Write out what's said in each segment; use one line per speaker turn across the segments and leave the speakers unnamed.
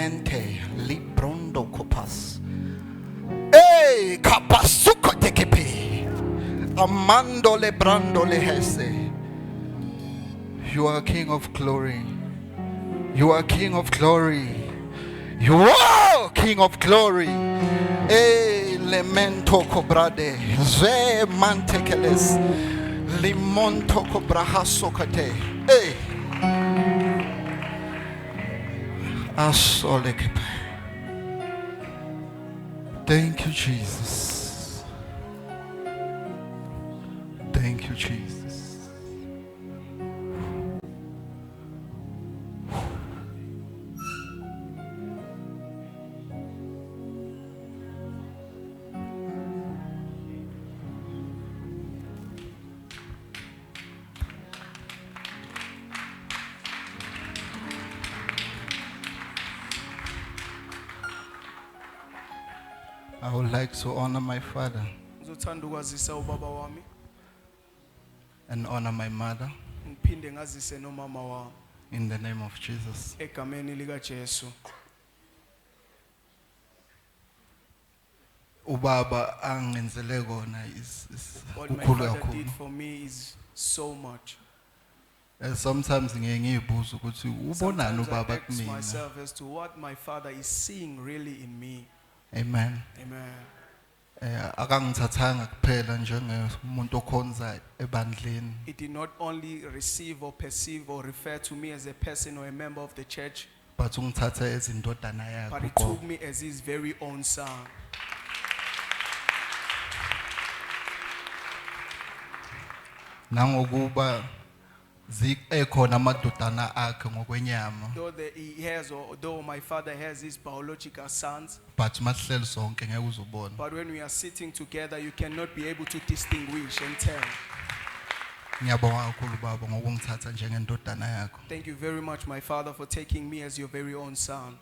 mente librondo copas. Hey, kapasuko tekepe. Amando lebrando lehese. You are King of glory. You are King of glory. You are King of glory. Hey, lemento cobrade. Ze mantekeles. Limonto cobrahaso kate. Hey. Asolekepe. Thank you, Jesus. Thank you, Jesus. I would like to honor my father
Ngizothanda ukwazisa ubaba wami
and honor my mother
ngiphinde ngazise nomama wami
in the name of Jesus.
egameni lika Jesu.
Ubaba angenzele kona is
What my
kukhulu
father
kakhulu.
did for me is so much.
Sometimes ngiyibuza ukuthi ubonani
Sometimes I
ubaba
ask
kumina.
myself as to what my father is seeing really in me.
Amen.
Amen.
Akangithathanga kuphela njengomuntu okhonza ebandleni,
It did not only receive or perceive or refer to me as a person or a member of the church,
but ungithatha ezindodana
but he
yakho.
took me as his very own son.
Nangokuba ekhona amadodana akhe ngokwenyama,
He has, or though my father has his biological sons,
but masihleli sonke ngeke uzobona.
but when we are sitting together, you cannot be able to distinguish and tell.
Ngiyabonga kakhulu baba ngokungithatha njengendodana yakho.
Thank you very much, my father, for taking me as your very own son.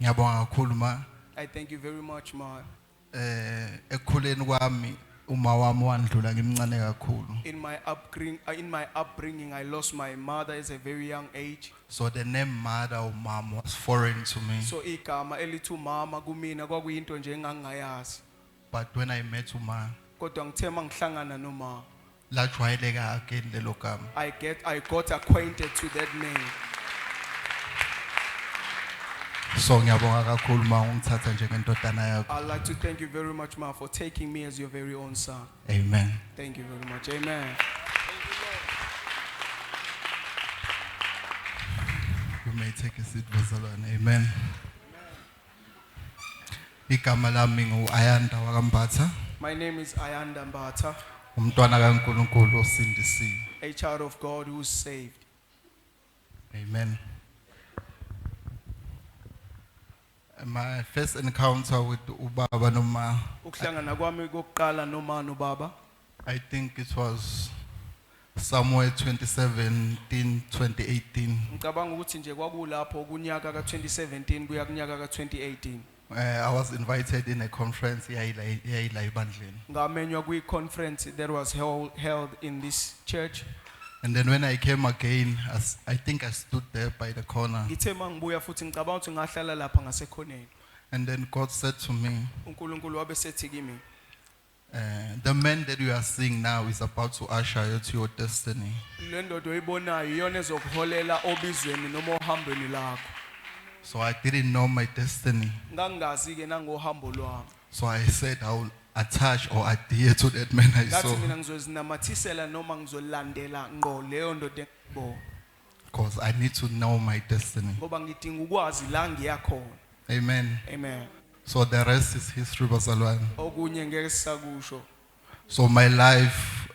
Ngiyabonga kakhulu ma
I thank you very much, ma.
ekukhuleni kwami uma wami wandlula ngimncane kakhulu.
In my upbringing, I lost my mother at a very young age.
So the name mother or mom was foreign to me.
So igama elithi mama kumina kwakuyinto nje engangayazi.
But when I met uma
Kodwa ngithe mangihlangana noma,
lajwayeleka again lelo gama.
I got acquainted to that name.
So ngiyabonga kakhulu ma ungithatha njengendodana yakho.
I'd like to thank you very much, ma, for taking me as your very own son.
Amen.
Thank you very much. Amen.
You may take a seat, Bazalwane. Amen. Igama lami ngu-Ayanda wakambatha,
My name is Ayanda Mbata,
umntwana kaNkulunkulu osindisiwe.
a child of God who is saved.
Amen. My first encounter with Ubaba Noma,
Ukuhlangana kwami kokuqala noma nobaba,
I think it was somewhere 2017, 2018.
ngicabanga ukuthi nje kwakulapho kunyaka ka2017 kuya kunyaka ka2018.
I was invited in a conference yayila ebandleni.
Ngamenywa kwi-conference that was held in this church.
And then when I came again, I think I stood there by the corner.
Ngithe mangibuya futhi ngicabanga ukuthi ngahlala lapha ngasekhoneni.
And then God said to me,
uNkulunkulu wabe sethi kimi,
the man that you are seeing now is about to usher you to your destiny.
le ndoda oyibonayo iyona ezokuholela obizweni noma ohambweni lakho.
So I didn't know my destiny.
Ngangazi ke nangohambo lwami.
So I said I will attach or adhere to that man I saw.
Ngathi mina ngizozinamathisela noma ngizolandela ngo leyo ndoda engibona.
Because I need to know my destiny.
Ngoba ngidinga ukwazi la ngiya khona.
Amen.
Amen.
So the rest is history, Bazalwane.
Okunye ngeke sisakusho.
So my life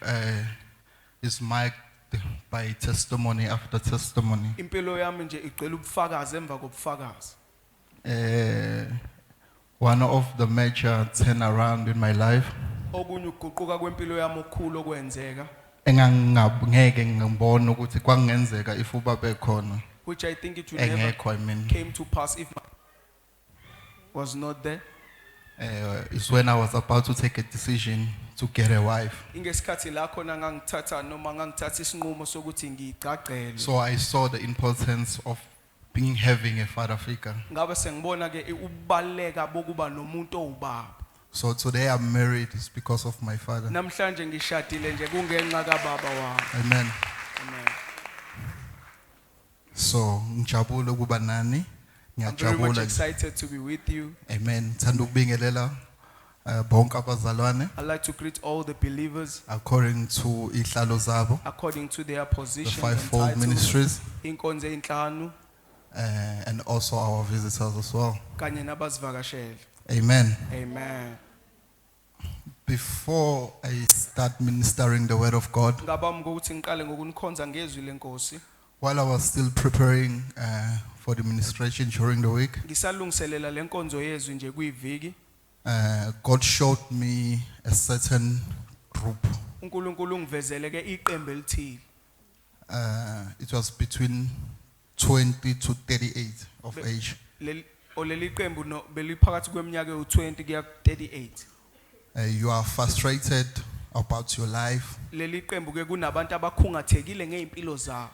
is marked by testimony after testimony.
Impilo yami nje igcwele ubufakazi emva kobufakazi.
One of the major turnaround in my life,
Okunye ukuguquka kwempilo yami okukhulu okwenzeka,
engangeke ngibone ukuthi kwangenzeka if ubaba ekhona.
which I think it would never
Engekho, I mean.
came to pass if my was not there.
It's when I was about to take a decision to get a wife.
Ingesikhathi la khona ngangithatha noma ngangithatha isinqumo sokuthi ngigcagcele.
So I saw the importance of being having a father figure.
ngabe sengibona ke ukubaleka bokuba nomuntu owubaba.
So today I'm married is because of my father.
Namhlanje ngishadile nje kungenxa kababa wami.
Amen.
Amen.
So ngijabule ukuba nani.
I'm very much
Ngiyajabula.
excited to be with you.
Amen. Thanda ukubingelela bonke abazalwane
I'd like to greet all the believers
according to ihlalo zabo,
according to their
the
positions and
fivefold
titles.
ministries,
Inkonzo enhlanu
and also our visitors as well.
kanye nabasivakashele.
Amen.
Amen.
Before I start ministering the word of God,
Ngabami ukuthi ngiqale ngokunikhonza ngezwi lenkosi.
while I was still preparing for the ministration during the week,
Ngisalungiselela lenkonzo yezwi nje kuyiviki.
God showed me a certain group.
uNkulunkulu ungivezele ke iqembu elithile.
It was between 20 to 38 of age.
Leli qembu no beliphakathi kweminyaka u20 kuya ku38.
You are frustrated about your life.
Leli qembu ke kunabantu abakhungathekile ngeimpilo zabo.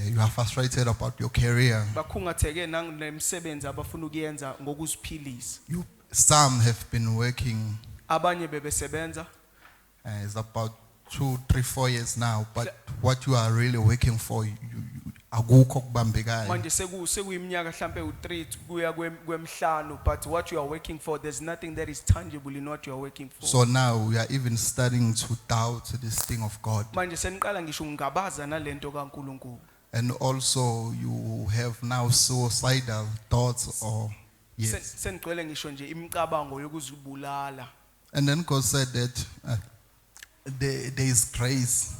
You are frustrated about your career.
Bakhungatheke nangemisebenzi abafuna ukuyenza ngokuziphilisa.
Some have been working.
Abanye bebesebenza.
It's about 2, 3, 4 years now. But what you are really working for, akukho kubambekayo.
Manje sekuyiminyaka mhlambe u3 kuya kwemhlanu, but what you are working for, there's nothing that is tangible in what you are working for.
So now we are even starting to doubt this thing of God.
Manje seniqala ngisho ungabaza nalento kaNkulunkulu.
And also you have now suicidal thoughts or yes.
Senigcwele ngisho nje imicabango yokuzibulala.
And then God said that there is grace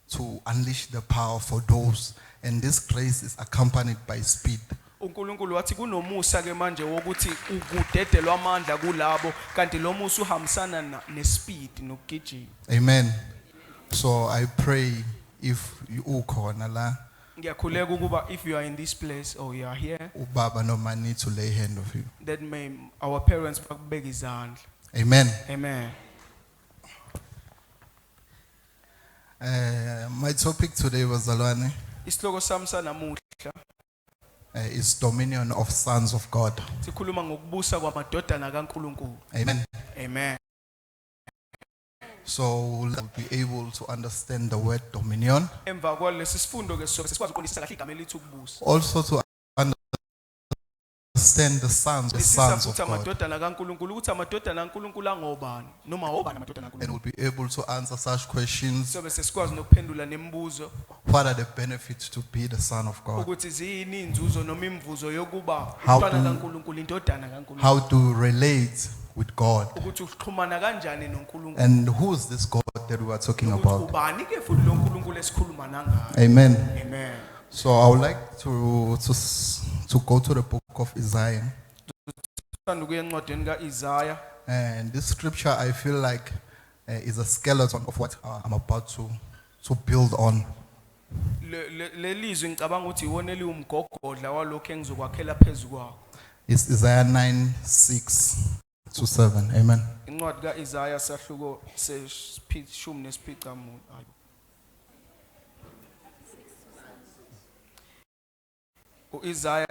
to unleash the power for those, and this grace is accompanied by speed.
uNkulunkulu wathi kunomusa ke manje wokuthi ukudedelwa amandla kulabo kanti lo musa uhambisana nespeed nokugijima.
Amen. So I pray if you ukhona la
Ngiyakhuleka ukuba if you are in this place or you are here,
ubaba noma need to lay hand of you.
that may our parents bakubeka izandla.
Amen.
Amen.
My topic today was Zalwane,
Isihloko sami sanamuhla
is dominion of sons of God.
sikhuluma ngokubusa kwamadodana kaNkulunkulu.
Amen.
Amen.
So we'll be able to understand the word dominion.
Emva kwalesi sifundo ke sobe sikwazi ukuqondisisa kahle igama elithi ukubusa.
Also to understand the sons of
Ukuthi
God.
amadodana kaNkulunkulu ukuthi amadodana kaNkulunkulu angobani noma obani amadodana
And
kaNkulunkulu.
we'll be able to answer such questions.
Sobe sesikwazi nokuphendula nemibuzo
What are the benefits to be the son of God?
ukuthi ziyini inzuzo noma imivuzo yokuba
How
umntwana
do-
kaNkulunkulu indodana kaNkulunkulu.
How to relate with God?
Ukuthi uxhumana kanjani noNkulunkulu.
And who's this God that we are talking
Ukuthi
about?
ubani ke futhi lo nkulunkulu esikhuluma nangaye.
Amen.
Amen.
So I would like to go to the book of Isaiah.
Sithanda ukuya encwadini kaIsaiah.
And this scripture, I feel like, is a skeleton of what I'm about to build on.
Lelizwi ngicabanga ukuthi iwona eliwumgogodla walokho engizokwakhela phezulu kwakho.
It's Isaiah 9:6-7. Amen.
Incwadi kaIsaiah sahluko seshumi nesiphicamunye. uIsaiah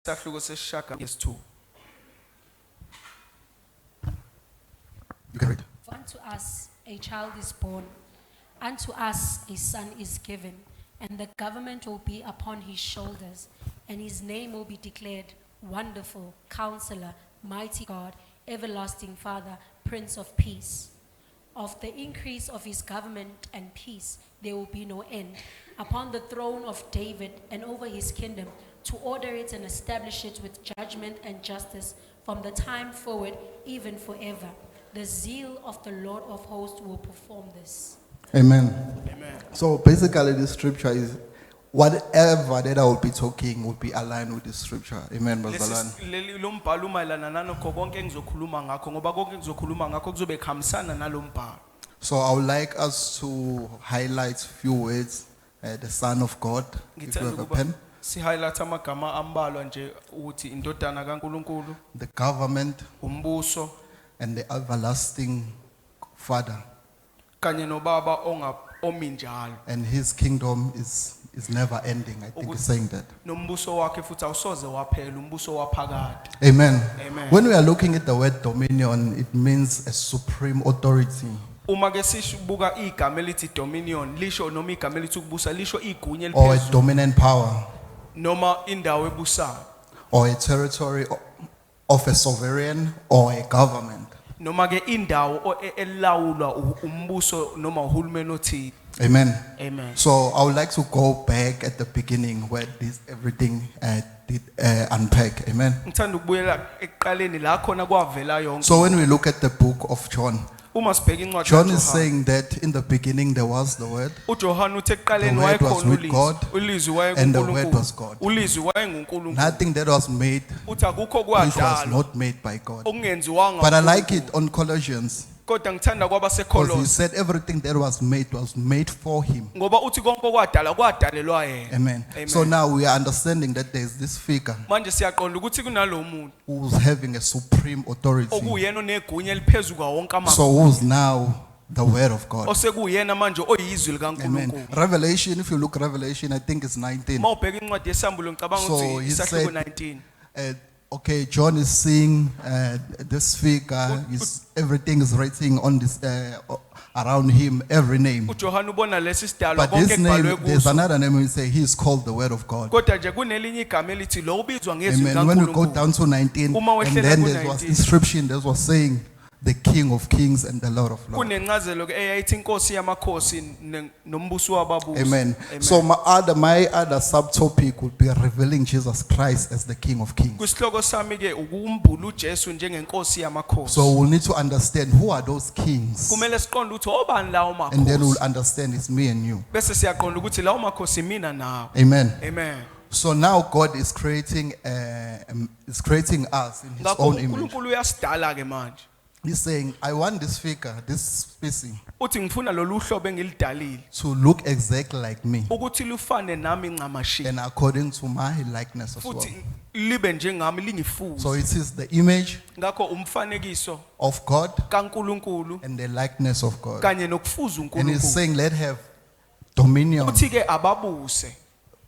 sahluko sesishaka yesi2.
You can read.
For unto us a child is born, unto us a son is given, and the government will be upon his shoulders, and his name will be declared Wonderful, Counselor, Mighty God, Everlasting Father, Prince of Peace. Of the increase of his government and peace there will be no end, upon the throne of David and over his kingdom, to order it and establish it with judgment and justice from the time forward, even forever. The zeal of the Lord of hosts will perform this.
Amen.
Amen.
So basically, this scripture is whatever that I will be talking will be aligned with this scripture. Amen, Bazalan.
Lombhalo umayelana nanokho konke engizokhuluma ngakho ngoba konke engizokhuluma ngakho kuzobe khamisana nalombhalo.
So I would like us to highlight few words. The Son of God. If you have a pen.
Si highlight amagama ambalwa nje ukuthi indodana kaNkulunkulu,
The government
umbuso
and the everlasting Father.
kanye nobaba ominjalo.
And his kingdom is is never ending. I think it's saying that.
nombuso wakhe futhi awusoze waphela umbuso waphakade.
Amen.
Amen.
When we are looking at the word dominion, it means a supreme authority.
Uma ke sibuka igama elithi dominion lisho noma igama elithi ukubusa lisho igunya
Or a
eliphezulu
dominant power,
noma indawo ebusayo
or a territory of a sovereign or a government.
noma ke indawo elawulwa umbuso noma uhulumeni othile.
Amen.
Amen.
So I would like to go back at the beginning where this everything did unpack. Amen.
Ngithanda ukubuyela ekuqaleni la khona kwavela yonke.
So when we look at the book of John,
Uma sibheka incwadi
John is
kaJohane,
saying that in the beginning there was the word,
uJohane uthe ekuqaleni
The word was
wayekhona
with God,
ulizwi
and the word was God.
ulizwi wayenguNkulunkulu.
nothing that was made
Uthi akukho
which was
kwadalwa
not made by God.
okungenziwanga
But I like
uNkulunkulu.
it on Colossians
Kodwa ngithanda
because he
kwabaseKolose
said everything that was made for him.
ngoba uthi konke okwadala kwadalelwa yena.
Amen.
Amen.
So now we are understanding that there is this figure
Manje siyaqonda ukuthi kunalomuntu
who's having a supreme authority.
okuyena onegunya eliphezulu kwawonke amazwe.
So who's now the word of God.
Osekuyena manje oyizwi
Amen.
likaNkulunkulu.
Revelation, if you look Revelation, I think it's 19.
Mawubheka incwadi yesambulo ngicabanga
So
ukuthi
he
isahluko
said-
19.
Okay, John is seeing this figure. Everything is writing on this around him, every name.
uJohane ubona lesi sidalwa
But
konke
this
ekubhalwe
name, there's
kuso.
another name. We say he is called the Word of God.
Kodwa nje kunelinye igama elithi lo ubizwa ngezwi
Amen. When we go
likaNkulunkulu.
down to 19,
Uma
and
wehlela
then
ku-
there was
19.
inscription that was saying, the King of Kings and the Lord of Lords.
Kunencazelo ke eyayithi inkosi yamakhosi nombuso wababusi.
Amen. So my other subtopic would be revealing Jesus Christ as the King of Kings.
Kwisihloko sami ke ukumbula uJesu njengenkosi yamakhosi.
So we'll need to understand who are those kings,
Kumele siqonde ukuthi obani lawo
and then we'll
makhosi.
understand it's me and you.
Bese siyaqonda ukuthi lawo makhosi mina nawe.
Amen.
Amen.
So now God is creating us in His
Ngakho
own image.
uNkulunkulu uyasidala ke manje.
He's saying, I want this figure, this species,
Uthi ngifuna lolu hlobo engilidalile
to look exactly like me
ukuthi lufane nami ncamashi.
and according to my likeness as well.
Futhi libe njengami lingifuze.
So it is the image
Ngakho umfanekiso
of God
kaNkulunkulu
and the likeness of God.
kanye nokufuza
And He's
uNkulunkulu.
saying, let have dominion
Uthi ke ababuse.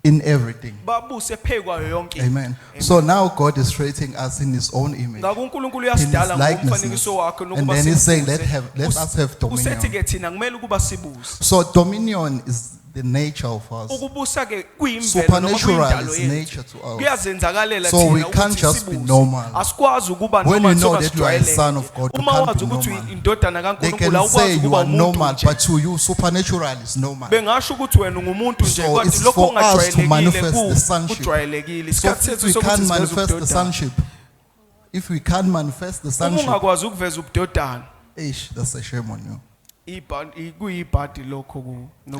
in everything.
Babuse phekwayo yonke.
Amen. So now God is creating us in His own image,
Ngakho uNkulunkulu
in His
uyasidala
likeness.
ngomfanekiso wakhe
And
nokuba
then He's saying,
sibuze.
let us have
Usethi
dominion.
ke thina kumele ukuba sibuse.
So dominion is the nature of us.
Ukubusa ke kuyimvelo noma
Supernatural
kuyindalo
is
yethu.
nature to us.
Kuyazenzakalela
So
thina
we can't
ukuthi
just be
sibuse.
normal.
Asikwazi ukuba
When
noma
you know
njengoba
that you are a
sijwayele.
son of God, you
Uma
can't
wazi
be
ukuthi
normal.
indodana
They
kaNkulunkulu
can say
awukwazi
you
ukuba
are normal,
umuntu nje.
but to you, supernatural is normal.
Bengasho ukuthi wena ungumuntu nje
So
kodwa
it's
lokho
for us to
ungajwayelekile
manifest the sonship.
kujwayelekile.
So
Isikhathi
if
sethu
we
sokuthi
can't
siveze
manifest the
ubudodana.
sonship, if we can't manifest the
Uma
sonship,
ungakwazi ukuveza ubudodana,
that's a shame on you.
kuyibhadi lokho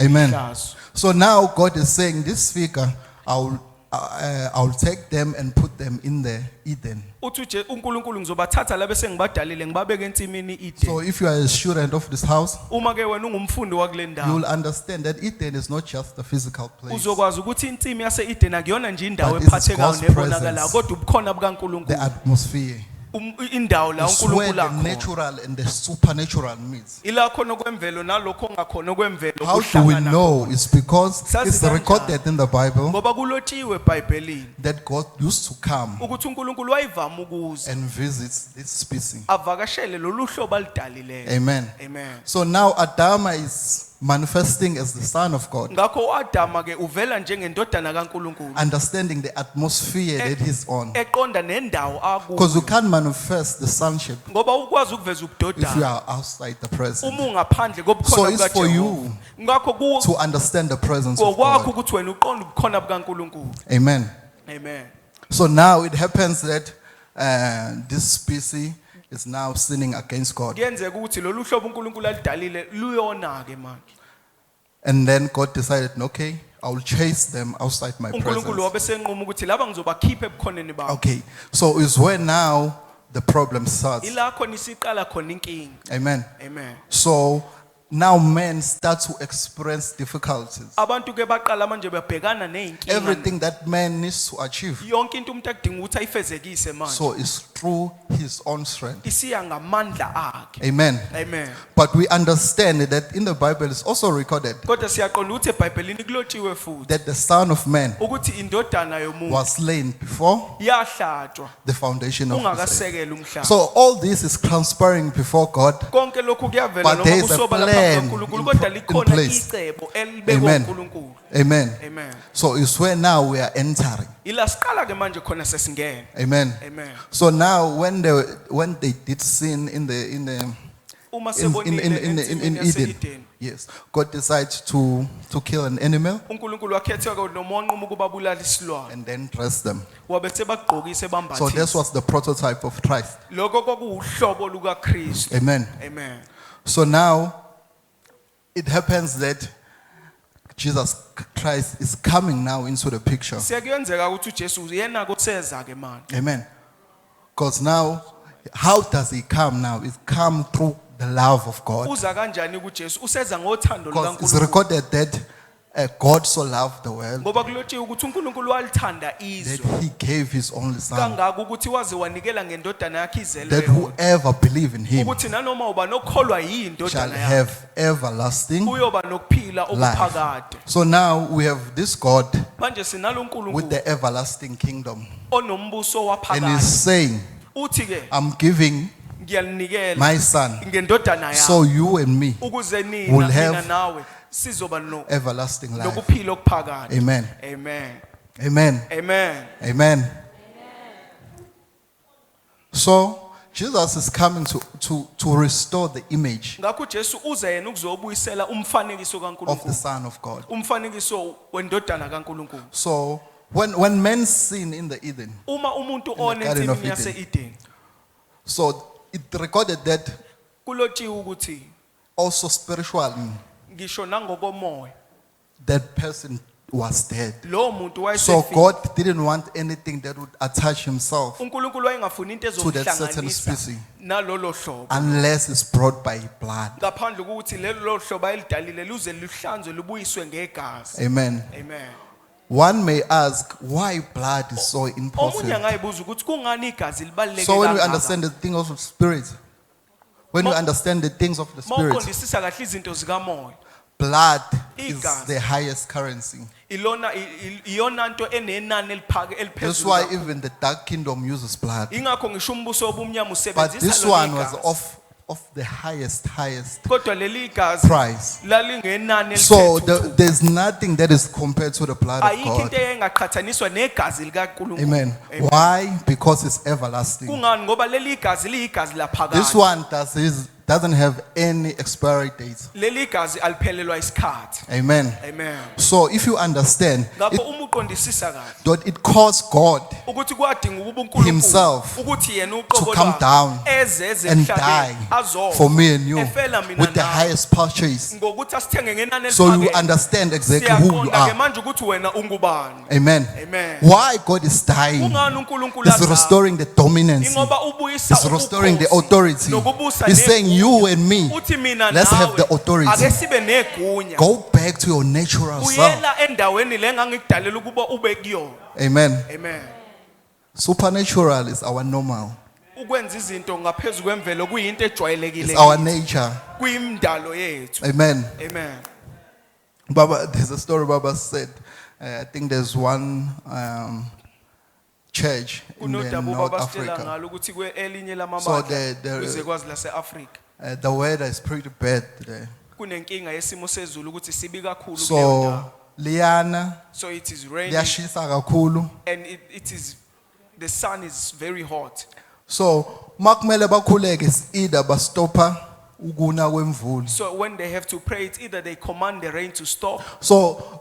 Amen.
nokuhlazo.
So now God is saying, this figure, I'll take them and put them in the Eden.
Uthi uNkulunkulu ngizobathatha la bese ngibadalile ngibabeke ensimini
So
Eden.
if you are a student of this house,
Uma ke wena ungumfundi wakule
you
ndawo,
will understand that Eden is not just a physical place.
uzokwazi ukuthi insimi yase Eden akuyona nje indawo
But it's
ephathekayo
God's
nebonakalayo
presence.
kodwa ubukhona
The
bukaNkulunkulu.
atmosphere.
Indawo la
It's where
uNkulunkulu
the
akhona.
natural and the supernatural meets.
Ila khona kwemvelo nalokho ongakhona kwemvelo
How do we
kuhlangana.
know? It's because
Sazi
it's
kanjani?
recorded in the Bible
Ngoba kulotshiwe eBhayibhelini
that God used to come
ukuthi uNkulunkulu wayivama ukuza
and visit this species.
avakashele lolu hlobo alidalileyo.
Amen.
Amen.
So now Adama is manifesting as the Son of God,
Ngakho uAdama ke uvela njengendodana kaNkulunkulu
understanding the atmosphere that he's on.
eqonda nendawo
Because you
akuyo.
can't manifest the sonship
Ngoba ukwazi ukuveza
if you
ubudodana
are outside the presence.
uma ungaphandle
So
kobukhona
it's for
bukaJehova.
you
Ngakho
to understand the presence of
ngokwakho
God.
ukuthi wena uqonda ubukhona bukaNkulunkulu.
Amen.
Amen.
So now it happens that this species is now sinning against God.
Kuyenzeka ukuthi lolu hlobo uNkulunkulu alidalile luyona ke manje.
And then God decided, okay, I will chase them outside my
uNkulunkulu
presence.
wabe senquma ukuthi laba ngizobakhipha ebukhoneni babo.
Okay, so it's where now the problem starts.
Ila khona isiqala khona inkinga.
Amen.
Amen.
So now men start to experience difficulties.
Abantu ke baqala manje babhekana nezinkinga.
Everything that man needs to achieve.
Yonke into umuntu akudinga ukuthi ayifezekise manje.
So it's through his own strength.
isiya ngamandla akhe.
Amen.
Amen.
But we understand that in the Bible it's also recorded
Kodwa siyaqonda ukuthi eBhayibhelini kulotshiwe futhi
that the Son of Man
ukuthi indodana yomuntu
was slain before
yahlatshwa
the foundation of the earth.
ungakasekela umhlaba.
So all this is transpiring before God.
Konke lokhu kuyavela
But there
noma
is a
kusobala
plan
phambi kaNkulunkulu
in
kodwa likhona
place.
icebo elibekwe
Amen.
uNkulunkulu.
Amen.
Amen.
So it's where now we are entering.
Ila siqala ke manje khona sesingena.
Amen.
Amen.
So now when they did sin in the
Uma
in
sebonile
Eden,
Eden.
yes, God decides to kill an animal
uNkulunkulu wakhetha ke nomonquma ukuba bulala isilwane.
and then dress them.
Wabe sebagqokisa
So
bambathisa.
this was the prototype of Christ.
Lokho kwakuwuhlobo luka Kristu.
Amen.
Amen.
So now it happens that Jesus Christ is coming now into the picture.
Sekuyenzeka ukuthi uJesu yena kuseza ke manje.
Amen. Because now, how does he come now? It come through the love of God.
Uza kanjani kuJesu? Useza ngothando
Because it's
lukaNkulunkulu.
recorded that God so loved the world
Ngoba kulotshiwe ukuthi uNkulunkulu walithanda
that
izwe
he gave his only son,
kangaka ukuthi waze wanikela ngendodana yakhe izelwe
that whoever believe in him
ukuthi nanoma uba nokholwa
shall
yindodana yakhe
have everlasting
uyoba nokuphila
life.
okuphakade.
So now we have this God
Manje sinalo
with
uNkulunkulu
the everlasting kingdom,
onombuso
and he's
waphakade.
saying,
Uthi ke
I'm giving
ngiyalinikela
my son
ngendodana
so
yakhe
you and me
ukuze
will
nina
have
mina nawe sizoba
everlasting life.
nokuphila okuphakade.
Amen.
Amen.
Amen.
Amen.
Amen. So Jesus is coming to restore the image
Ngakho uJesu uza yena ukuzobuyisela umfanekiso
of the
kaNkulunkulu.
Son of God.
Umfanekiso wendodana kaNkulunkulu.
So when men sin in the Eden,
Uma umuntu
Garden of
onensimini yase-Eden
so it recorded that
kulotshiwe ukuthi
also spiritually
ngisho nangokomoya
that person was dead.
lowo muntu
So
wayesefile.
God didn't want anything that would attach himself
uNkulunkulu wayengafuni into
to that certain
ezomhlanganisa
species
nalolo hlobo
unless it's brought by blood.
ngaphandle kokuthi lelo hlobo ayilidalile luze luhlanzwe lubuyiswe ngegazi.
Amen.
Amen.
One may ask why blood is so
Omunye
important.
angayibuza ukuthi kungani igazi libaluleke
So when we
kangaka?
understand the things of the spirit, when we understand the things of the spirit,
Mawuqondisisa kahle izinto zikamoya
blood is
Igazi.
the highest currency.
iyona nto enenani
That's
eliphezulu
why
kakhulu.
even the dark kingdom uses blood.
Ingakho ngisho umbuso obumnyama
But
usebenzisa
this
lona
one was
igazi.
of the highest
Kodwa leli igazi
price.
lalingenani
So
eliphezulu.
there's nothing that is compared to the blood of
Ayikho
God.
into engaqhathaniswa negazi likaNkulunkulu.
Amen.
Amen.
Why? Because it's everlasting.
Kungani ngoba leli igazi liyigazi
This
laphakade.
one doesn't have any expiry date.
Leli igazi aliphelelwa isikhathi.
Amen.
Amen.
So if you understand,
Ngakho uma uqondisisa kahle
that it caused God
ukuthi kwadinga ukuba uNkulunkulu
Himself
ukuthi yena
to
uqobo
come
lwakhe
down
eze
and
emhlabeni
die
azofa
for me and you
efela mina
with the
nawe.
highest purchase.
Ngokuthi asithenge ngenani
So you
eliphakeme.
understand exactly who you
Siyaqonda ke
are.
manje ukuthi wena ungubani.
Amen.
Amen.
Why God is dying?
Kungani uNkulunkulu
He's
azama?
restoring the dominance.
Ingoba ubuyisa
He's restoring the
ubukhosi
authority.
nokubusa
He's saying
negunya.
you and me,
Uthi mina
let's have
nawe,
the authority.
ake sibe negunya.
Go back to your natural self.
Uyela endaweni le ngangikudalela ukuba ube kuyona.
Amen.
Amen.
Supernatural is our normal.
Ukwenza izinto ngaphezulu kwemvelo kuyinto ejwayelekile.
It's our nature.
Kuyimdalo yethu.
Amen.
Amen.
Baba, there's a story Baba said. I think there's one church in the
Kunodabu
North
babasitshela
Africa.
ngalo ukuthi kwelinye
So
lamamandla
the-
kwizwekazi lase-Afrika
The weather is pretty bad today.
kunenkinga yesimo sezulu ukuthi sibi kakhulu kuleyo
So
ndawo.
liana,
So it is raining
liyashisa kakhulu.
and it is the sun is very hot.
So makumele bakhuleke is either bastopa ukuna kwemvula.
So when they have to pray, it's either they command the rain to stop.
So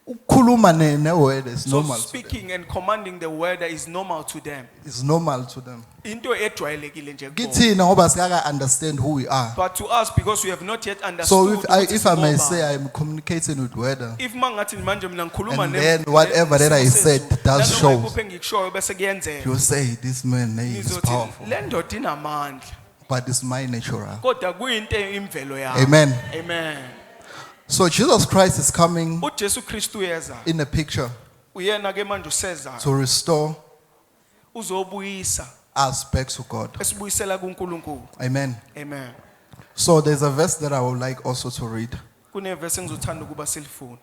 ukukhuluma ne-weather is
So
normal to them.
speaking and commanding the weather is normal to them.
It's normal to them.
Into ejwayelekile nje kubo.
Kithina ngoba singaka understand who we are.
But to us, because we have not yet
So
understood ukuthi
if I may
singobani.
say I'm communicating with weather,
If mangathi manje mina ngikhuluma
and then whatever that I said does show.
ngikushoyo bese kuyenzeka.
you say this man is
Ngizothi
powerful,
le ndoda inamandla
but it's my natural.
kodwa kuyinto imvelo yakho.
Amen.
Amen.
So Jesus Christ is coming
uJesu Kristu uyeza.
in a picture
Uyena ke manje useza
to restore
uzobuyisa
us back to God.
esibuyisela kuNkulunkulu.
Amen.
Amen.
So there's a verse that I would like also to read.
Kunevesi engizothanda ukuba silifune.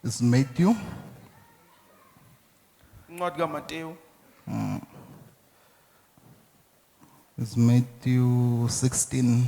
It's Matthew.
Incwadi kaMateyu
It's Matthew 16,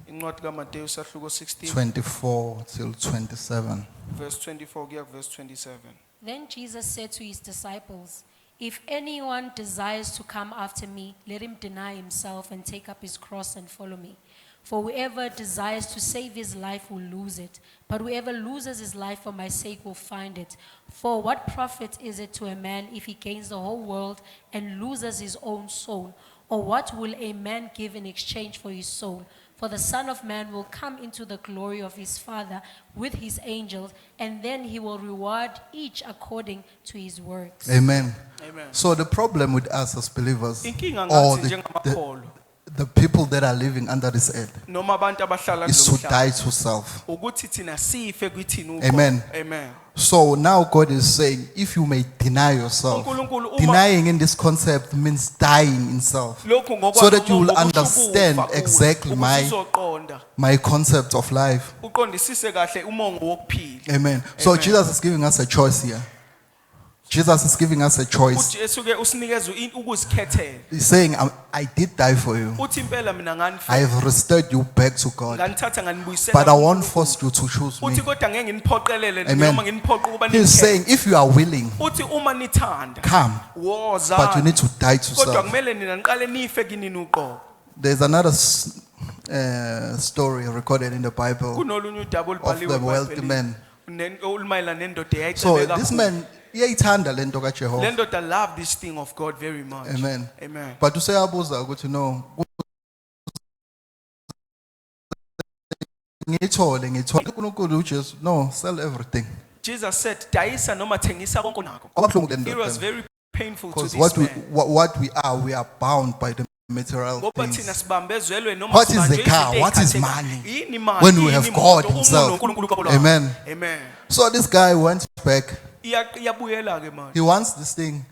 incwadi kaMateyu sahluko 16
24 till 27.
verse 24 kuya verse 27.
Then Jesus said to his disciples, "If anyone desires to come after me, let him deny himself and take up his cross and follow me. For whoever desires to save his life will lose it, but whoever loses his life for my sake will find it. For what profit is it to a man if he gains the whole world and loses his own soul? Or what will a man give in exchange for his soul? For the Son of Man will come into the glory of his Father with his angels, and then he will reward each according to his works."
Amen.
Amen.
So the problem with us as believers,
Inkinga
or
ngathi njengamakholwa
the people that are living under this earth,
noma abantu abahlala
is to
kulomhlaba
die to self.
ukuthi thina sife kwithina uqobo.
Amen.
Amen.
So now God is saying, if you may deny yourself,
uNkulunkulu uma
denying in this concept means dying in self.
lokhu ngokwazi
So that you will
umuntu
understand
ukufa kuwe,
exactly
ukuze uzoqonda
my concept of life.
uqondisise kahle umongo wokuphila.
Amen. So
Amen.
Jesus is giving us a choice here. Jesus is giving us a choice.
uJesu ke usinikeza ukuzikhethela.
He's saying, I did die for you.
Uthi impela mina
I
nganifa
have restored you back to God.
nganithatha nganibuyisela.
But I won't
kuNkulunkulu.
force you to choose me.
Uthi kodwa ngeke nginiphoqelele
Amen.
noma nginiphoqe ukuba
He's
nikhethe.
saying, if you are willing,
Uthi uma nithanda
come.
woza.
But you need to die to
Kodwa
self.
kumele nina niqale nife kinini uqobo.
There's another story recorded in the Bible
Kunolunye udaba
of
olubhaliwe
the wealthy
eBhayibhelini.
man.
Olumayelana nendoda
So
eyayicebe
this
kakhulu.
man, uyayithanda lento
Le
kaJehova.
ndoda loved this thing of God very much.
Amen.
Amen.
But useyabuza ukuthi no, ngithole uNkulunkulu uJesu, no, sell everything.
Jesus said, "Dayisa noma thengisa konke onakho."
Kwabuhlungu le
It
ndoda
was
le.
very painful to
Because
this
what
man.
we are bound by the material
Ngoba thina
things.
sibambezelwe noma
What is
sibanjwe
the car?
izinto
What is
ey'khathekayo.
money?
Yini imali?
When we
Yini
have
imoto?
God
Umuntu
himself.
noNkulunkulu uqobo
Amen.
lwakhe. Amen.
So this guy went back.
Iyabuyela ke manje.
He wants this thing,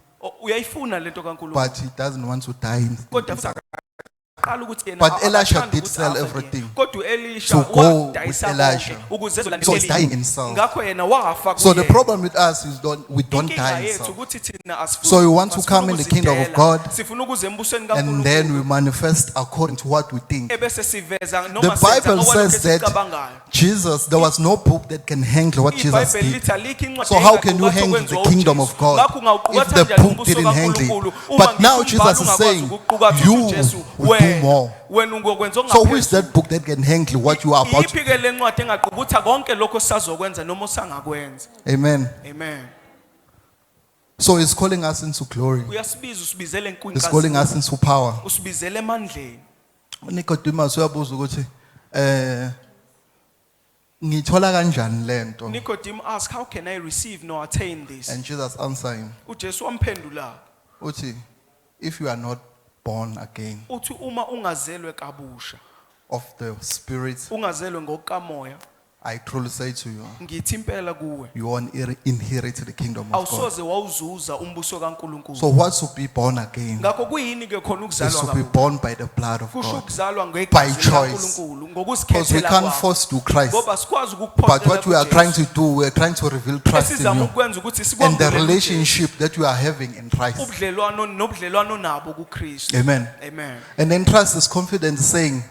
Uyayifuna lento kaNkulunkulu.
but he doesn't want to die.
Kodwa futhi akaqala ukuthi yena
But Elisha
akathandi
did
ukuthi
sell
afe
everything
kuyena. Kodwa Elisha
to go
wadayisa
with Elisha.
konke ukuze ezolanda
So he's
Elisha.
dying himself.
Ngakho yena wafa
So the
kuyena.
problem with us is we don't
Inkinga
die
yethu
himself.
ukuthi thina asifuni
So we want to
sifuna
come in the kingdom of
ukuzidela.
God,
Sifuna ukuze embusweni
And then
kaNkulunkulu.
we manifest according to what we think.
Ebese siveza
The
noma senza
Bible
okwalokho
says that
esikucabangayo.
Jesus, there was no book that can handle what Jesus
iBhayibheli
did.
lithi alikho incwadi
So how can you
engaqukatha
handle
okwenziwa
the kingdom
uJesu.
of God
Ngakho ungawuqukatha
if the
kanjani
book
umbuso
didn't handle
kaNkulunkulu?
it?
Uma
But now
ngithi
Jesus
umbhalo
is
ungakwazi
saying,
ukuqukatha
you
uJesu,
will do more.
wena ungokwenza
So who is
ongaphezulu.
that book that can handle what you are about to?
Iyiphi ke le ncwadi engaqukutha konke lokho sazokwenza noma osangakwenza.
Amen.
Amen.
So he's calling us into glory.
Uyasibiza usibizele
He's calling us into power.
usibizele emandleni.
Nicodemus uyabuza ukuthi ngithola kanjani lento?
Nicodemus asked, "How can I receive nor attain this?"
And Jesus answered him,
uJesu wamphendula
uthi, if you are not born again
uthi uma ungazelwe kabusha,
of the Spirit,
ungazelwe ngokukamoya,
I truly say to you,
ngithi impela kuwe
you won't inherit the kingdom of God.
awusoze wawuzuza umbuso kaNkulunkulu.
So what's to be born again
Ngakho kuyini ke khona
is
ukuzalwa
to be
kabusha?
born by the blood of
Kusho
God.
ukuzalwa
By
ngegazi
choice.
likaNkulunkulu
Because we
ngokuzikhethela
can't
kwakho.
force to Christ.
Ngoba sikwazi
But what we are trying
ukuphokela
to do, we are trying to reveal trust in
esizama
you
ukwenza ukuthi
and the
sikwambule
relationship that you are having in Christ.
ubudlelwano nobudlelwano nabo kuKristu.
Amen.
Amen.
And then trust is confidence saying,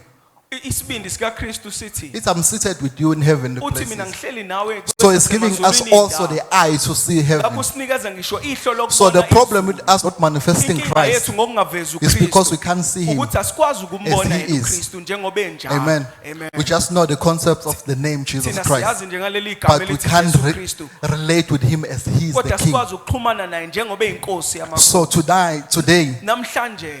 Isibindi sikaKristu sithi
it's I'm seated with you in heavenly
uthi mina
places.
ngihleli nawe
So it's giving us
emazulwini
also
indawo.
the eye to see
Ngakho
heaven.
usinikeza ngisho ihlo lokubona.
So the problem
izulu.
with us not manifesting
Inkinga
Christ
yethu ngokungavezi
is because we
uKristu
can't see him.
ukuthi asikwazi ukumbona
as he
yena
is.
uKristu njengoba enjalo.
Amen.
Amen.
We just know the concept of the name Jesus
Thina
Christ.
siyazi njengaleli igama
But we
elithi
can't
Jesu Kristu.
relate with him as he is the
Kodwa
king.
sikwazi ukuxhumana naye njengoba eyinkosi yamakhosi.
So today,
Namhlanje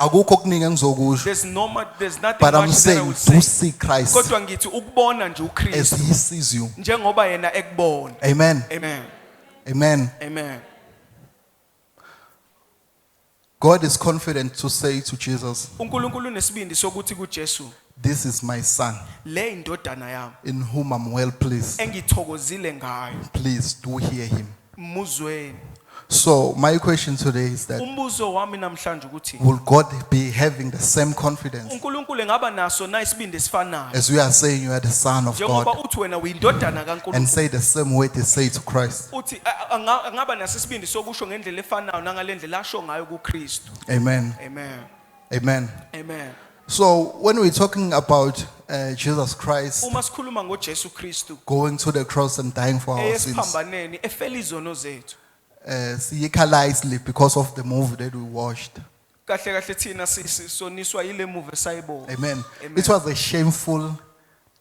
akukho okuningi engizokusho,
there's nothing
but I'm
much that I
saying
will
do
say.
see Christ
Kodwa ngithi ukubona nje
as
uKristu
he sees you.
njengoba yena ekubona.
Amen.
Amen.
Amen.
Amen.
God is confident to say to Jesus,
uNkulunkulu unesibindi sokuthi kuJesu,
this is my son
le indodana yami
in whom I'm well pleased.
engithokozile ngayo.
Please do hear him.
Muzweni.
So my question today is that
Umbuzo wami namhlanje ukuthi
will God be having the same confidence
uNkulunkulu engaba naso na isibindi esifanayo
as we are saying you are the son of
njengoba
God
uthi wena uyindodana
and
kaNkulunkulu
say the same way they say to Christ?
uthi angaba naso isibindi sokusho ngendlela efanayo nangalendlela asho ngayo kuKristu.
Amen.
Amen.
Amen.
Amen.
So when we're talking about Jesus Christ
Uma sikhuluma ngoJesu Kristu
going to the cross and dying for our sins,
esiphambaneni efela izono zethu.
siyikhalazile because of the movie that we watched.
Kahle kahle thina sisoniswa yile movie sayibona.
Amen.
Amen.
It was a shameful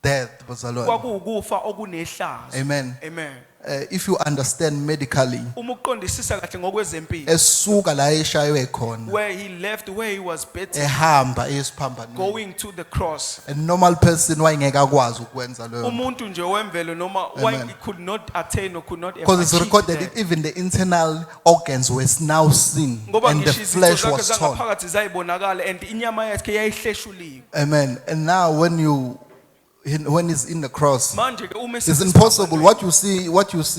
death, bazalwane.
Kwakuwukufa okunehlazo.
Amen.
Amen.
If you understand medically,
Uma uqondisisa kahle ngokwezempilo
esuka la eshaywe khona,
where he left, where he was better,
ehamba esiphambanweni.
going to the cross.
A normal person wayengeke akwazi ukwenza leyo.
Umuntu nje wemvelo noma why he could not attain or could not
Because it's
achieve
recorded
that.
that even the internal organs were now seen
Ngoba
and the
ngisho izitho
flesh
zakhe
was torn.
zangaphakathi zayibonakala and inyama yakhe yayihleshuliwe.
Amen. And now when he's in the cross,
Manje ke uma
it's impossible. What you see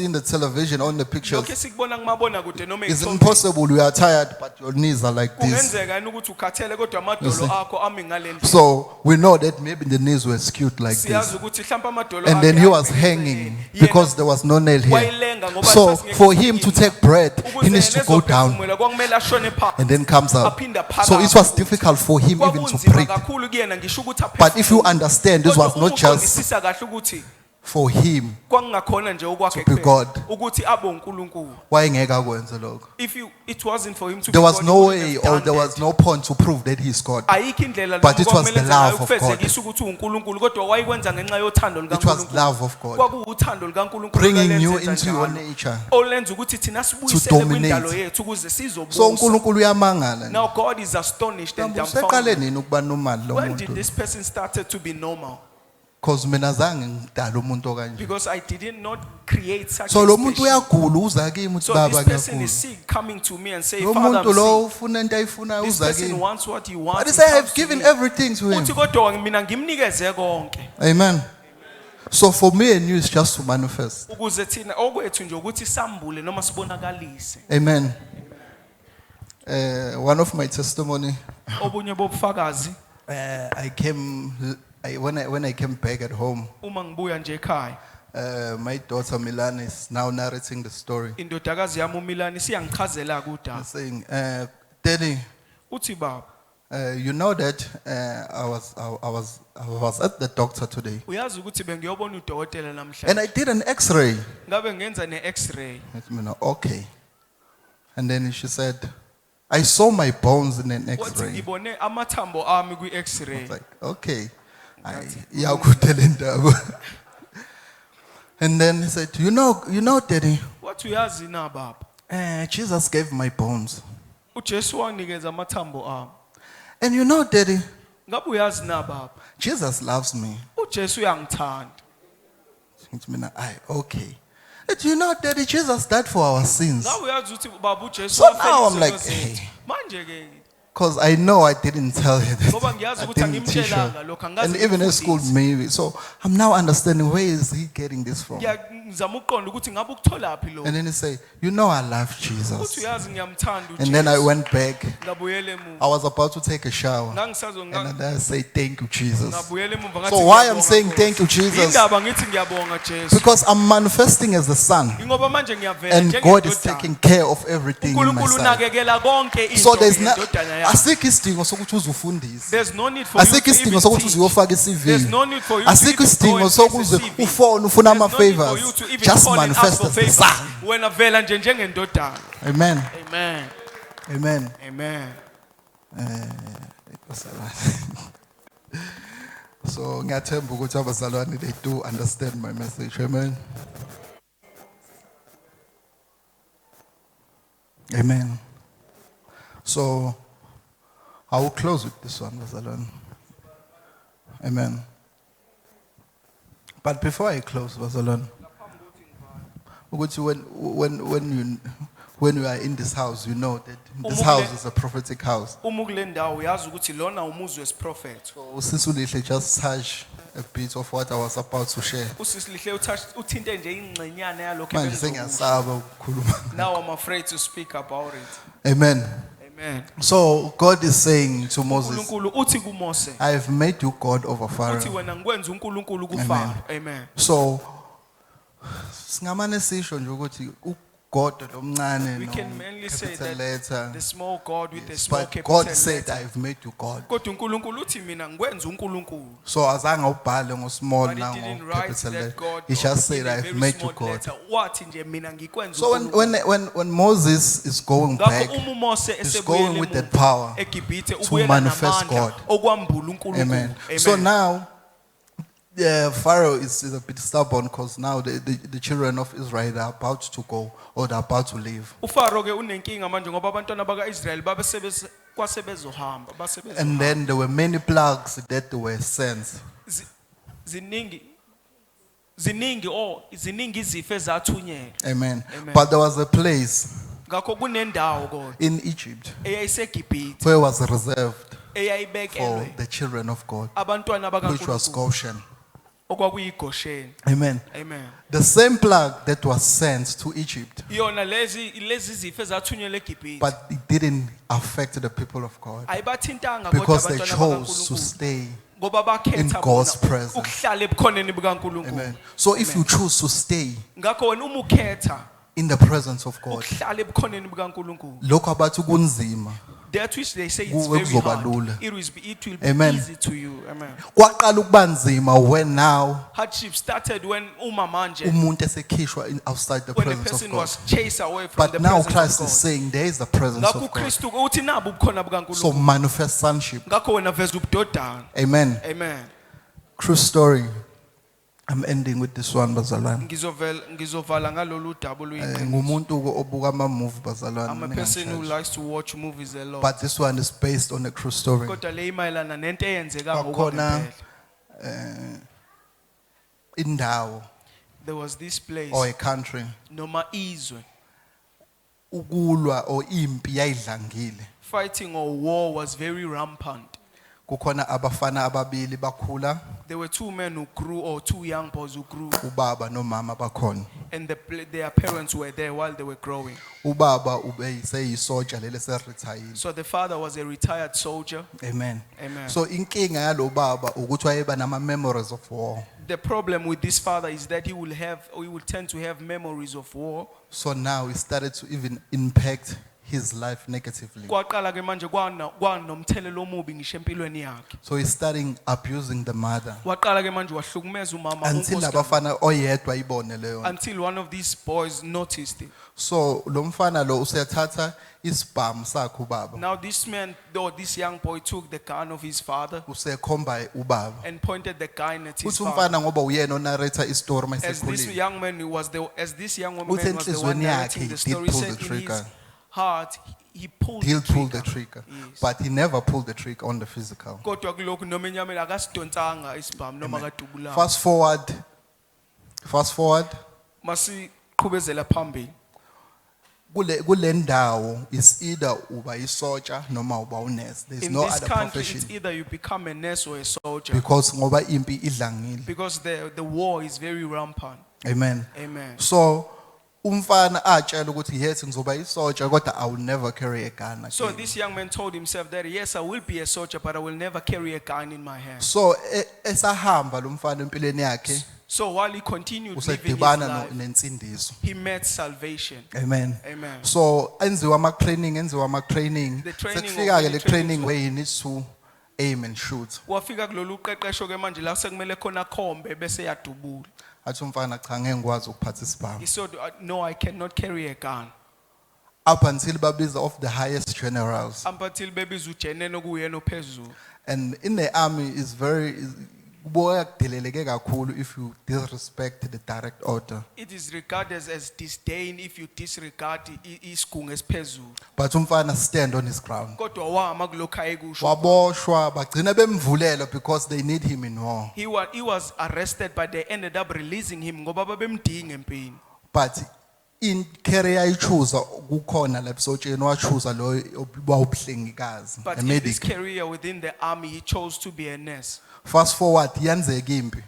in the television on the pictures,
lokho sikubona kumabona kude noma
it's
ezithombe.
impossible. You are tired, but your knees are like this.
Kungenzeka yini ukuthi ukhathele kodwa amadolo akho ami ngalendlela.
So we know that maybe the knees were skewed like this.
Siyazi ukuthi mhlawumbe amadolo
And then
akhe
he was
ayibhekise
hanging
yena.
because there was no nail here.
Wayilenga ngoba
So
sasingeke
for him to
siphinde.
take breath, he
Ukuze
needs to
yena
go down
ezophefumula, kwakumele ashone phansi.
and then comes up.
Aphinde
So it
aphakame.
was difficult for him even to
Kwakunzima
breathe.
kakhulu kuyena ngisho ukuthi
But if you
aphefumule.
understand, this was
Kodwa
not
uma
just
uqondisisa kahle ukuthi
for him.
kwangakhona nje okwakhe
To be God.
ukuthi abe uNkulunkulu.
Wayengeke akwenze lokho.
If it wasn't for him to
There
be
was
God,
no
he wouldn't
way
have
or
done
there
that.
was no point to prove that he's God.
Ayikho indlela
But it was
kwakumele
the
enze
love
ngayo
of God.
ukufezekisa ukuthi uNkulunkulu kodwa wayikwenza ngenxa yothando
It was
likaNkulunkulu.
love of God.
Kwakuwuthando likaNkulunkulu
Bringing you
olenza
into your
njalo.
nature.
Olenza ukuthi thina sibuyisele
dominate.
kwindalo yethu ukuze
So
sizobusa.
uNkulunkulu uyamangala.
Now God is astonished and
Useqale
dumbfounded.
nini ukuba normal lo
When did
muntu?
this person started to be normal?
Because mina zange ngidala umuntu okanje.
Because I did not create such
So
a
lo muntu
species.
uyagula uza kimi uthi
So
baba
this person
ngiyagula.
is sick coming to me and say,
Lo
Father,
muntu lo
I'm sick.
ufuna into ayifunayo
This
uza
person
kimi.
wants what he
But
wants.
he
he
said I
comes
have
to
given
me.
everything to him.
Uthi kodwa mina ngimnikeze konke.
Amen. So for me and you it's just to manifest.
Ukuze thina okwethu nje ukuthi sambule noma sibonakalise.
Amen. One of my testimony,
Obunye bobufakazi
when I came back at home,
uma ngibuya nje ekhaya.
my daughter Milan is now narrating the story,
Indodakazi yami uMilani siyangichazela kudala.
saying, Daddy,
Uthi baba,
you know that I was at the doctor today,
uyazi ukuthi bengiyobona udokotela
and
namhlanje.
I did an X-ray.
Ngabe ngenza ne-X-ray.
Okay. And then she said, I saw my bones in an
Wathi
X-ray.
ngibone amathambo ami
I
kwi-X-ray.
was like, okay. Iyakutela indaba. And then he said, you know, Daddy,
Wathi uyazi na baba?
Jesus gave my bones.
uJesu wanginikeza amathambo ami.
And you know, Daddy,
Ngabe uyazi na baba?
Jesus loves me.
uJesu uyangithanda.
Okay. And you know, Daddy, Jesus died for our sins.
Ngabe uyazi ukuthi baba uJesu
So now I'm like,
hey.
hey.
Manje ke
Because I know I didn't tell you
ngoba
that.
ngiyazi
I
ukuthi
didn't teach
angimtshelanga
her.
lokho angazi.
And even at school, maybe. So I'm now understanding where is he getting this from.
ngiyazama ukuqonda ukuthi ngabe ukutholaphi lo.
And then he say, you know, I love
Uthi
Jesus.
uyazi ngiyamthanda uJesu.
And then I went back.
ngabuyela emuva.
I was about to take a shower.
Ngangisazo
And then I say, thank you, Jesus.
ngabuyela emuva ngathi.
So why I'm
ngiyabonga
saying
Nkosi.
thank you, Jesus?
Indaba ngithi ngiyabonga Jesu.
Because I'm manifesting as the son.
Ngoba manje ngiyavela
And God is
njengendodana.
taking care of everything in my
uNkulunkulu
side.
unakekela konke
So
into
there's no,
ngendodana yakhe.
asikho isidingo sokuthi uzufundise.
There's no need for you to
Asikho isidingo
even
sokuthi
teach.
uzuyofaka iCV.
There's no need for you to
Asikho
even go
isidingo
and
sokuze
place a CV.
ufone ufuna
There's no need for you
ama-favors.
to even
Just
call and ask
manifest
for
as the
favors.
son.
Wena vela nje njengendodana.
Amen.
Amen.
Amen.
Amen.
So ngiyathemba ukuthi abazalwane they do understand my message. Amen. Amen. So I will close with this one, bazalwane. Amen. But before I close, bazalwane, ukuthi when you are in this house, you know that this house is a prophetic house.
Uma kule ndawo uyazi ukuthi lona umuzi wesiprofeto.
So Sisulihle just touch a bit of what I was about to share.
Usisilihle uthinte nje ingcenyana yalokho
Manje
ebengizokusho.
sengiyasaba ukukhuluma.
Now I'm afraid to speak about it.
Amen.
Amen.
So God is saying to Moses,
uNkulunkulu uthi kuMose,
I have made you God over
uthi
Pharaoh.
wena ngikwenza uNkulunkulu kuFaro. Amen.
So singamane sisho nje ukuthi uGod lomncane
We
no
can mainly say
capital
that
letter.
the small God with the small
But
capital
God said,
letter.
I have made you God.
Kodwa uNkulunkulu uthi mina ngikwenza uNkulunkulu.
So azange ubhale ngo-small
But he
now
didn't write
capital
that
letter.
God.
He just said,
in a
I have
very
made you
small
God.
letter. Wathi nje mina ngikwenza
So when Moses is going back,
ngakho uMose
he's going with that power
eGibhite
to
ubuyela
manifest
namandla
God.
okwambula uNkulunkulu.
Amen. So now, Pharaoh is a bit stubborn because now the children of Israel are about to go or they're about to leave.
uFaro ke unenkinga manje ngoba abantwana bakaIsrael kwasebezohamba
And then there were many plagues that were sent.
ziningi izifo ezathunyelwa.
Amen.
Amen.
But there was a place
Ngakho kunendawo kodwa
in Egypt
eyayiseGibhite
where it was reserved for
eyayibekelwe
the children of God,
abantwana
which was
bakaNkulunkulu
Goshen.
okwakuyiGosheni.
Amen.
Amen.
The same plague that was sent to Egypt,
Yona lezi zifo ezathunyelwa eGibhite
but it didn't affect the people of God
ayibathintanga kodwa
because they
abantwana
chose to
bakaNkulunkulu
stay.
ngoba bakhetha
in God's
bona
presence.
ukuhlala ebukhoneni bukaNkulunkulu.
Amen. So if you choose to stay
Ngakho wena uma ukhetha
in the presence of God,
ukuhlala ebukhoneni bukaNkulunkulu,
lokho abathi kunzima
that which they say is
kuwe
very
kuzoba
hard,
lula.
it will be
Amen.
easy to you. Amen.
kwaqala ukuba nzima when now
Hardship started when manje
umuntu esekhishwa outside the
when the
presence of
person
God.
was chased away from the
But now
presence
Christ
of
is
God.
saying there is the presence
Ngakho
of God.
uKristu uthi nabu ubukhona
So
bukaNkulunkulu.
manifest sonship.
Ngakho wena veza ubudodana.
Amen.
Amen.
True story. I'm ending with this one, bazalwane.
Ngizovala ngalolu daba oluyiqiniso.
Ngumuntu obuka ama-movie,
I'm a
bazalwane.
person who
ningangijudge.
likes to watch movies a lot.
But this one is based on a true story.
Kodwa le imayelana nento eyenzeka
Kwakhona
ngokwangempela.
indawo
There was this place
or a country
noma izwe,
ukulwa or impi yayidlangile.
fighting or war was very rampant.
Kukhona abafana ababili bakhula,
There were two men who grew, or two young boys who grew,
ubaba nomama bakhona.
and their parents were there while they were growing.
Ubaba ubeyisoja lele se-retire.
So the father was a retired soldier.
Amen.
Amen.
So inkinga yalo baba ukuthi wayeba nama memories of war.
The problem with this father is that he will tend to have memories of war.
So now it started to even impact his life negatively.
Kwaqala ke manje kwanomthelelo omubi ngisho empilweni yakhe.
So he's starting abusing the mother.
Waqala ke manje wahlukumeza umama
Until
unkosikazi,
abafana oyedwa ibone leyo.
until one of these boys noticed it.
So lo mfana lo useyathatha isibhamu sakhe ubaba.
Now this man, though this young boy, took the gun of his father
Usekhomba ubaba.
and pointed the gun at his
Uthi
father.
umfana ngoba uyena onarrator istory
As this
mayesekhulile.
young man was as this young woman
Uthi
was the one
enhliziyweni
narrating
yakhe
the
he
story,
did pull
said
the
in his
trigger.
heart he pulled
He'll
the
pull
trigger.
the trigger.
Yes.
But he never pulled the trigger on the physical.
Kodwa kulokhu noma enyameni akasidonsanga isibhamu noma
Amen.
kadubulanga.
Fast forward.
Masiqhubezela phambili.
Kule ndawo is either uba isoja noma uba unurse. There is
In
no
this
other
country,
profession.
it's either you become a nurse or a soldier,
Because ngoba impi idlangile.
because the war is very rampant.
Amen.
Amen.
So umfana atshela ukuthi yes ngizoba isoja kodwa I will never carry a gun
So
again.
this young man told himself that yes, I will be a soldier, but I will never carry a gun in my hand.
So esahamba lo mfana empilweni yakhe
So while he continued living his
usedibana
life,
nensindiso.
he met salvation.
Amen.
Amen.
So enziwa ama training
The training
sekufika
or
ke
the
le
training
training where you need to aim and shoot.
Wafika kulolu qeqesho ke manje la sekumele khona khombe bese yadubula.
Athi umfana cha ngeke ngikwazi ukuphatha isibhamu.
He said, no, I cannot carry a gun.
Up until babiza of the highest generals.
Until bebiza ujenene okuyena ophezulu.
And in the army is very kuboya kudeleleke kakhulu if you disrespect the direct order.
It is regarded as disdain if you disregard isigungu esiphezulu.
But umfana stand on his ground.
Kodwa wama kulokho ayekusho.
Waboshwa bagcina bemvulela because they need him in war.
He was arrested, but they ended up releasing him ngoba babemdinga empini.
But in career ayichuza kukhona la ebusotsheni wachuza lo wawubuhlengikazi
But
a
in this
medic.
career within the army, he chose to be a nurse.
Fast forward yenzeka impi.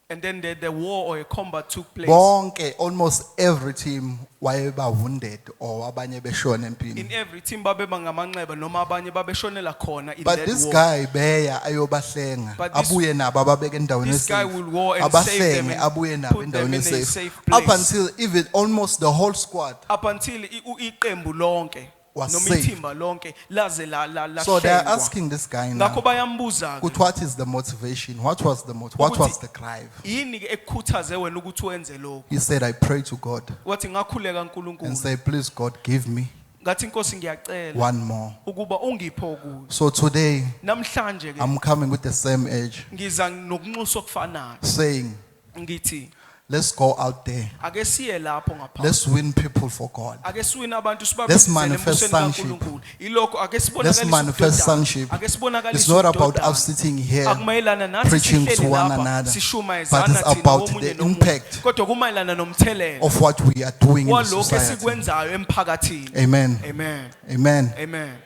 And then the war or a combat took place.
Bonke almost every team wayeba wounded or abanye beshona
In
empini.
every team, babe bangamanxeba noma abanye babeshonela khona in
But
that
this
war.
guy beya ayobahlenga
But this-
abuye nabo ababeke endaweni
This guy
esafe.
will go and save them
Abahlenge
and
abuye nabo
put them
endaweni
in a
esafe.
safe
Up
place.
until even almost the whole squad
Up until iqembu lonke
Was
noma
saved.
ithimba lonke laze la
So they are
hlengwa.
asking this guy now,
Ngakho bayambuza
"Kuthi, what is the motivation? What was the what was the drive?"
yini ke ekukhuthaze wena ukuthi wenze lokho.
He said, "I pray to God
Wathi ngakhuleka
and
uNkulunkulu.
say, please God, give me
Ngathi Nkosi ngiyacela
one more."
ukuba ungiphe okuyo.
So today
Namhlanje ke
I'm coming with the same age,
ngiza nokunxusa okufanayo.
saying,
Ngithi
let's go out there.
ake siye lapho ngaphandle.
Let's win people for God.
Ake siwine abantu
Let's
sibabizele
manifest
embusweni
sonship.
kaNkulunkulu. Ilokho ake
Let's
sibonakalise
manifest
ubudodana.
sonship.
Ake sibonakalise
It's not about
ubudodana.
us sitting here
Akumayelana nathi
preaching
sihleli
to one
lapha,
another,
sishumayezana
but it's
thina
about
omunye
the
nomunye.
impact
Kodwa kumayelana nomthelela
of what we are doing in the
walokho
society.
esikwenzayo emphakathini.
Amen.
Amen.
Amen.
Amen.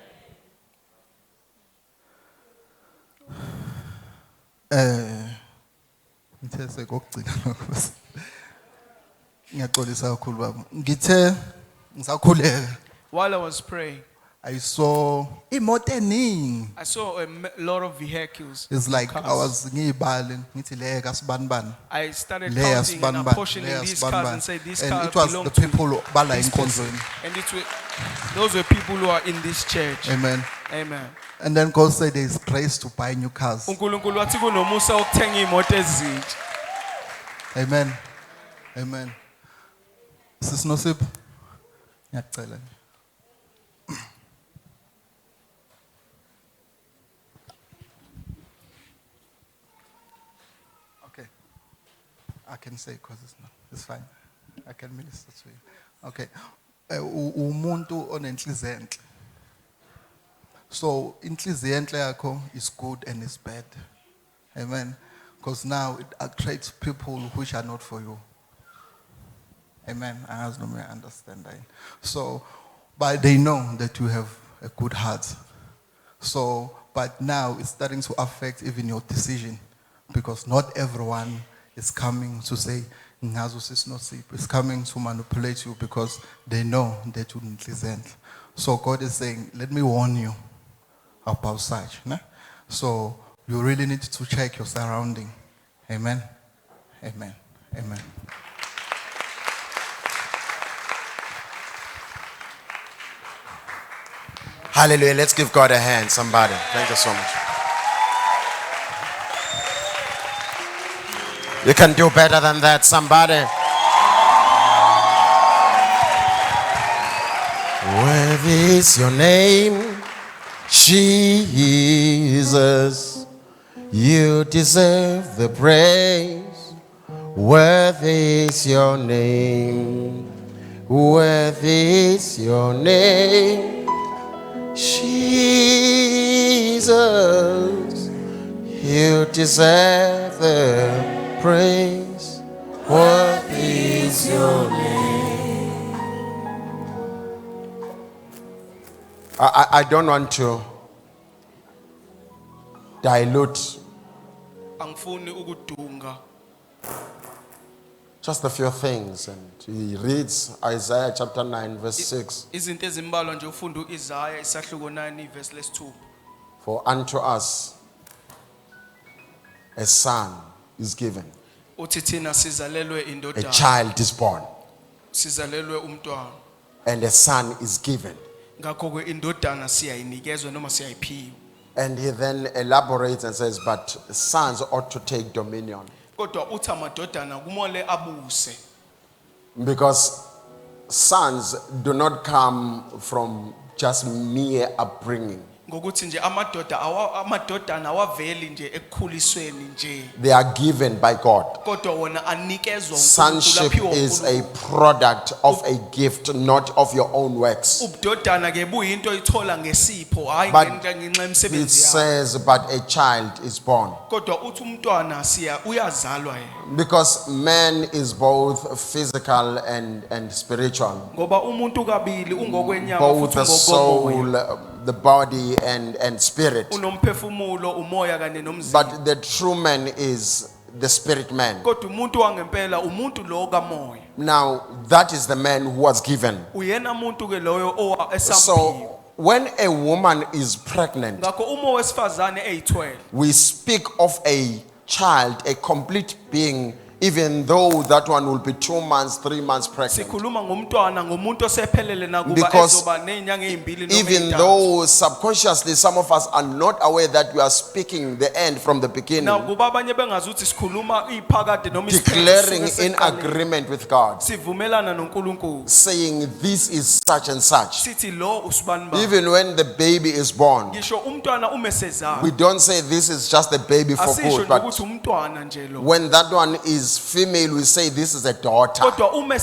Ngithe sekugcina lokho. Ngiyaxolisa kakhulu baba. Ngithe ngisakhuleka
While I was praying,
I saw imoto eningi.
I saw a lot of vehicles.
It's like
cars.
I was ngiyibale ngithi le kasibani.
I started
Le
counting and
yasibani
apportioning
le
these cars and say these
and
cars
it was
belong
the
to
people bala
this person.
enkonzweni.
And those were people who are in this church.
Amen.
Amen.
And then God said there is grace to buy new cars.
uNkulunkulu wathi kunomusa wokuthenga imoto ezintsha.
Amen. Amen. Sisinosipho. Ngiyacela. Okay. I can say because it's fine. I can minister to you. Okay. Umuntu onenhliziyo enhle. So inhliziyo enhle yakho is good and is bad. Amen. Because now it attracts people which are not for you. Amen. I have no more understand that. So, but they know that you have a good heart. So, but now it's starting to affect even your decision. Because not everyone is coming to say, "Ngazo sisinosipho." It's coming to manipulate you because they know that you need listen. So God is saying, let me warn you about such. Né? So you really need to check your surrounding. Amen. Amen. Amen.
Hallelujah. Let's give God a hand, somebody. Thank you so much. You can do better than that, somebody. Worthy is your name, Jesus. You deserve the praise. Worthy is your name. Worthy is your name, Jesus. You deserve the praise. Worthy is your name. I don't want to dilute
Angifuni ukudunga.
just a few things. And he reads Isaiah chapter 9 verse 6.
Izinto ezimbalwa nje ufunda uIsaiah isahluko 9 verse lesithupha.
For unto us a son is given,
Uthi thina sizalelwe
a
indodana.
child is born,
Sizalelwe umntwana.
and a son is given.
Ngakho ke indodana siyayinikezwe noma siyayiphiwa.
And he then elaborates and says, but sons ought to take dominion.
Kodwa uthi amadodana kumole abuse.
Because sons do not come from just mere upbringing.
ngokuthi nje amadodana awaveli nje ekukhulisweni nje
They are given by God.
kodwa wona anikezwa
Sonship is a product of a gift, not of your own works.
ubudodana ke buyinto ithola ngesipho hayi
But
ngenxa
It
yemisebenzi yakho
says, but a child is born.
kodwa uthi umntwana uyazalwa yena
Because man is both physical and spiritual.
ngoba umuntu kabili ungokwenyama
Both
futhi
the
ngokomoya
soul, the body, and spirit.
unomphefumulo umoya kanye nomzimba
But the true man is the spirit man.
kodwa umuntu wangempela umuntu lo kamoya
Now, that is the man who was given.
uyena umuntu ke loyo esampiwe
So, when a woman is pregnant,
ngakho uma owesifazane eyithwele
we speak of a child, a complete being, even though that one will be 2 months, 3 months pregnant.
sikhuluma ngomntwana ngomuntu osephelele nakuba
Because
ezoba nezinyanga ezimbili noma
Even
ezintathu.
though subconsciously some of us are not aware that we are speaking the end from the beginning,
nakuba abanye bengazi ukuthi sikhuluma iphakade noma
declaring
isiphetho
in agreement with God,
sivumelana noNkulunkulu
saying this is such and such.
sithi lo usibani ba
Even when the baby is born,
ngisho umntwana umesezana
we don't say this is just a baby for
asisho
food, but
ukuthi umntwana nje lo
when that one is female, we say this is a daughter.
kodwa uma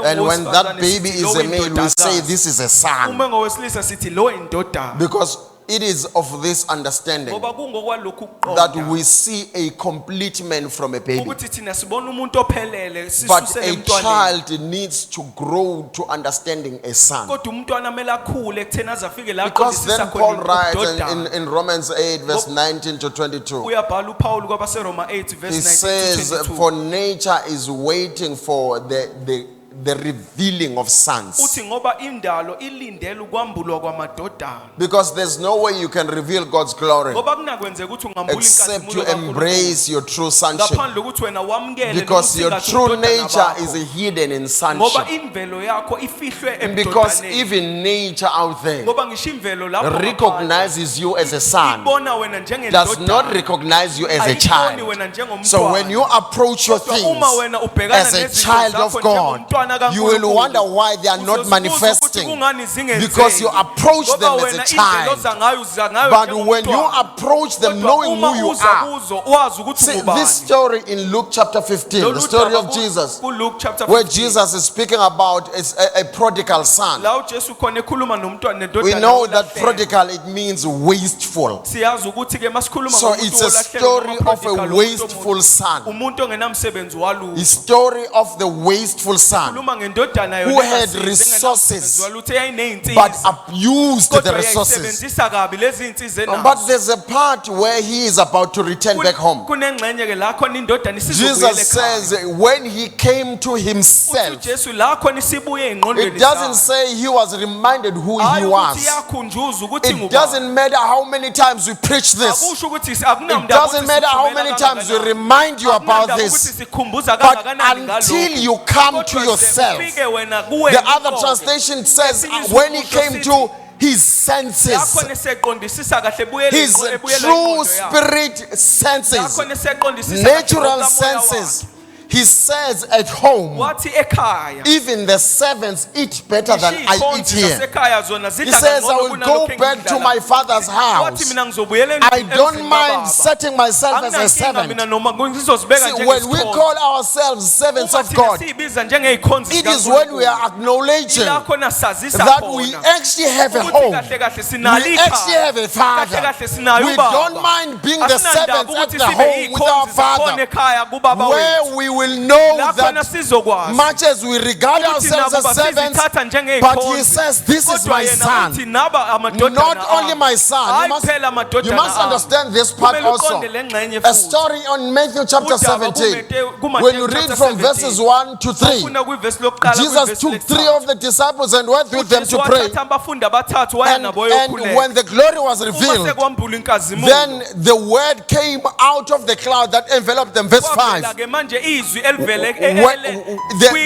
And when that baby is a male, we say this is a son.
uma ngowesilisa sithi lo indodana
Because it is of this understanding
ngoba kungokwalokhu
that
ukuqonda
we see a complete man from a baby.
ukuthi thina sibona umuntu ophelele
But
sisusele
a
emntwaneni
child needs to grow to understanding a son.
kodwa umntwana kumele akhule ekutheni aze afike la
Because then Paul writes
ubudodana.
in Romans 8, verse 19 to 22.
uyabhala uPaul kwabaseRoma 8
He
verse 19
says,
to 22
for nature is waiting for the revealing of sons.
uthi ngoba indalo ilindele ukwambulwa kwamadodana
Because there's no way you can reveal God's glory
ngoba kunakwenzeka ukuthi ungambula
except
inkazimulo
you
kaNkulunkulu
embrace your true sonship.
ngaphandle kokuthi wena wamukele
Because your
nokusingatha
true
ubudodana
nature
bakho.
is hidden in
ngoba
sonship.
imvelo yakho ifihlwe
Because
ebudodaneni
even nature out there
ngoba ngisho imvelo lapho ngaphandle
recognizes you as a son,
ibona wena
does not
njengendodana
recognize you as a
ayiboni
child.
wena njengomntwana
So when you approach your
Kodwa
things
uma wena ubhekana
as a
nezinto
child
zakho
of God,
njengomntwana
you will
kaNkulunkulu,
wonder why they are not
uzozibuza ukuthi
manifesting.
kungani zingenzeki.
Because you approach
Ngoba
them as a
wena
child.
indlela oza ngayo uza ngayo
But when you
njengomntwana.
approach them
Kodwa
knowing
uma
who you
uza
are,
kuzo wazi ukuthi
see
ungubani.
this story in Luke chapter 15, the
Lolu
story
daba
of Jesus,
Luke chapter
where
15.
Jesus is speaking about is a prodigal son.
La uJesu khona ekhuluma nomntwana
We
nedodana
know that
olahleka.
prodigal, it means wasteful.
Siyazi ukuthi ke masikhuluma
So
ngomuntu
it's a
olahleka
story
noma
of a
prodigal,
wasteful son.
umuntu ongenamsebenzi
The
walutho.
story of the wasteful son
Khuluma ngendodana
who
yona
had
engasebenzi,
resources,
engenamsebenzi walutho, eyayiney'nsiza.
but abused the
Kodwa
resources.
yayisebenzisa kabi lezi iy'nsiza enazo.
But there's a part where he is about to return back home.
Kunengxenye ke la khona indodana isizobuyela
Jesus
ekhaya.
says when he came to
Uthi
himself,
uJesu la khona isibuye ey'ngqondweni
it doesn't
zayo.
say he was reminded who
Hayi
he
ukuthi
was.
iyakhunjuza ukuthi
It
ngubani.
doesn't matter how many times we preach this.
Akusho ukuthi
It
akunamndaba
doesn't
ukuthi
matter how
sithumela
many times we
kangakanani.
remind you about
Akunandaba ukuthi
this.
sikhumbuza
But
kangakanani
until
ngalokho.
you come to
Kodwa
yourself,
ufike wena kuwe
the other
uqobo.
translation says
Esinye
when he
isibusho
came
sithi,
to his senses,
yakhona eseqondisisa kahle ebuyela
his
ebuyela
true
ingqondo yakhe.
spirit senses,
Yakhona eseqondisisa kahle
natural
ngokukamoya
senses. He says at home,
wakhe. Wathi ekhaya
even the servants eat better than I eat
Ishikhonzi
here.
zasekhaya zona
He
zidla
says, I
kangcono
will
kunalokhu
go back to
engikudla
my
la.
father's
Wathi
house.
mina ngizobuyela
I don't
emzini
mind
kababa.
setting myself as a
Anginankinga
servant.
mina noma ngizozibeka
See, when we
njengesikhonzi.
call ourselves servants
Uma
of
thina
God,
siyibiza njengey'khonzi
it is
zikaNkulunkulu,
when we are acknowledging
ila khona sazisa
that we
khona
actually have a
ukuthi
home.
kahle kahle
We
sinalo
actually
ikhaya.
have a father.
Kahle kahle sinayo
We
ubaba.
don't mind being the
Asinandaba
servants at
ukuthi
the
sibe
home with our
iy'khonzi zakhona
father,
ekhaya kubaba wethu.
where we will know
La khona
that
sizokwazi
much as we regard
ukuthi
ourselves
nakuba
as servants,
sizithatha
but he
njengey'khonzi.
says, this is
Kodwa
my
yena
son.
uthi naba amadodana
Not only
ami.
my son,
Hayi
you must,
kuphela amadodana
you must
ami.
understand this part
Kumele
also.
uqonde le ngxenye
A
futhi.
story on Matthew chapter
Udaba
17.
kuMateyu
When you
chapter
read from
17.
verses 1 to 3,
Ufuna kwivesi lokuqala
Jesus
kwivesi
took
lesithathu.
3 of the disciples and went with them
uJesu
to pray.
wathatha abafundi abathathu waya
And
nabo
when
yokhuleka.
the glory was
Uma
revealed,
sekwambula inkazimulo.
then the word came out of the cloud that enveloped them. Verse 5.
Kwavela ke manje izwi elivele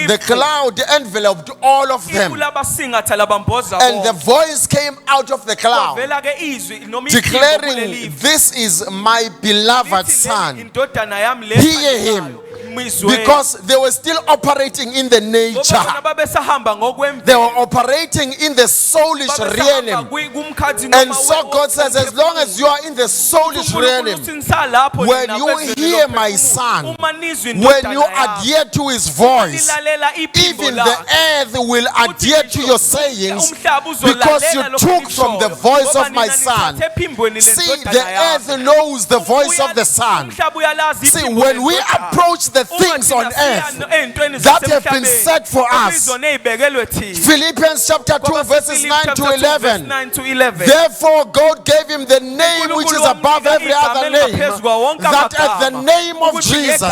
The cloud enveloped all of them.
labasingatha labamboza
And the
bonke.
voice came out of the cloud,
Kwavela ke izwi noma iphimbo kuleli
declaring, this is my beloved
lithi,
son.
"Leli indodana yami le
Hear
ethandekayo,
him."
emizweni.
Because they were still operating in the
Ngoba
nature.
bona babesahamba ngokwemvelo.
They were operating in the soulish
Babesahamba
realm.
kumkhathi
And
noma
so God says, as long as you are in the soulish realm, when you hear my son, when you adhere to his voice, even the earth will adhere to your sayings because you took from the voice of my son. See, the earth knows the voice of the son. See, when we approach the things on earth that have been set for us, Philippians chapter 2 verses 9 to 11. Therefore, God gave him the name which is above every other name, that at the name of Jesus,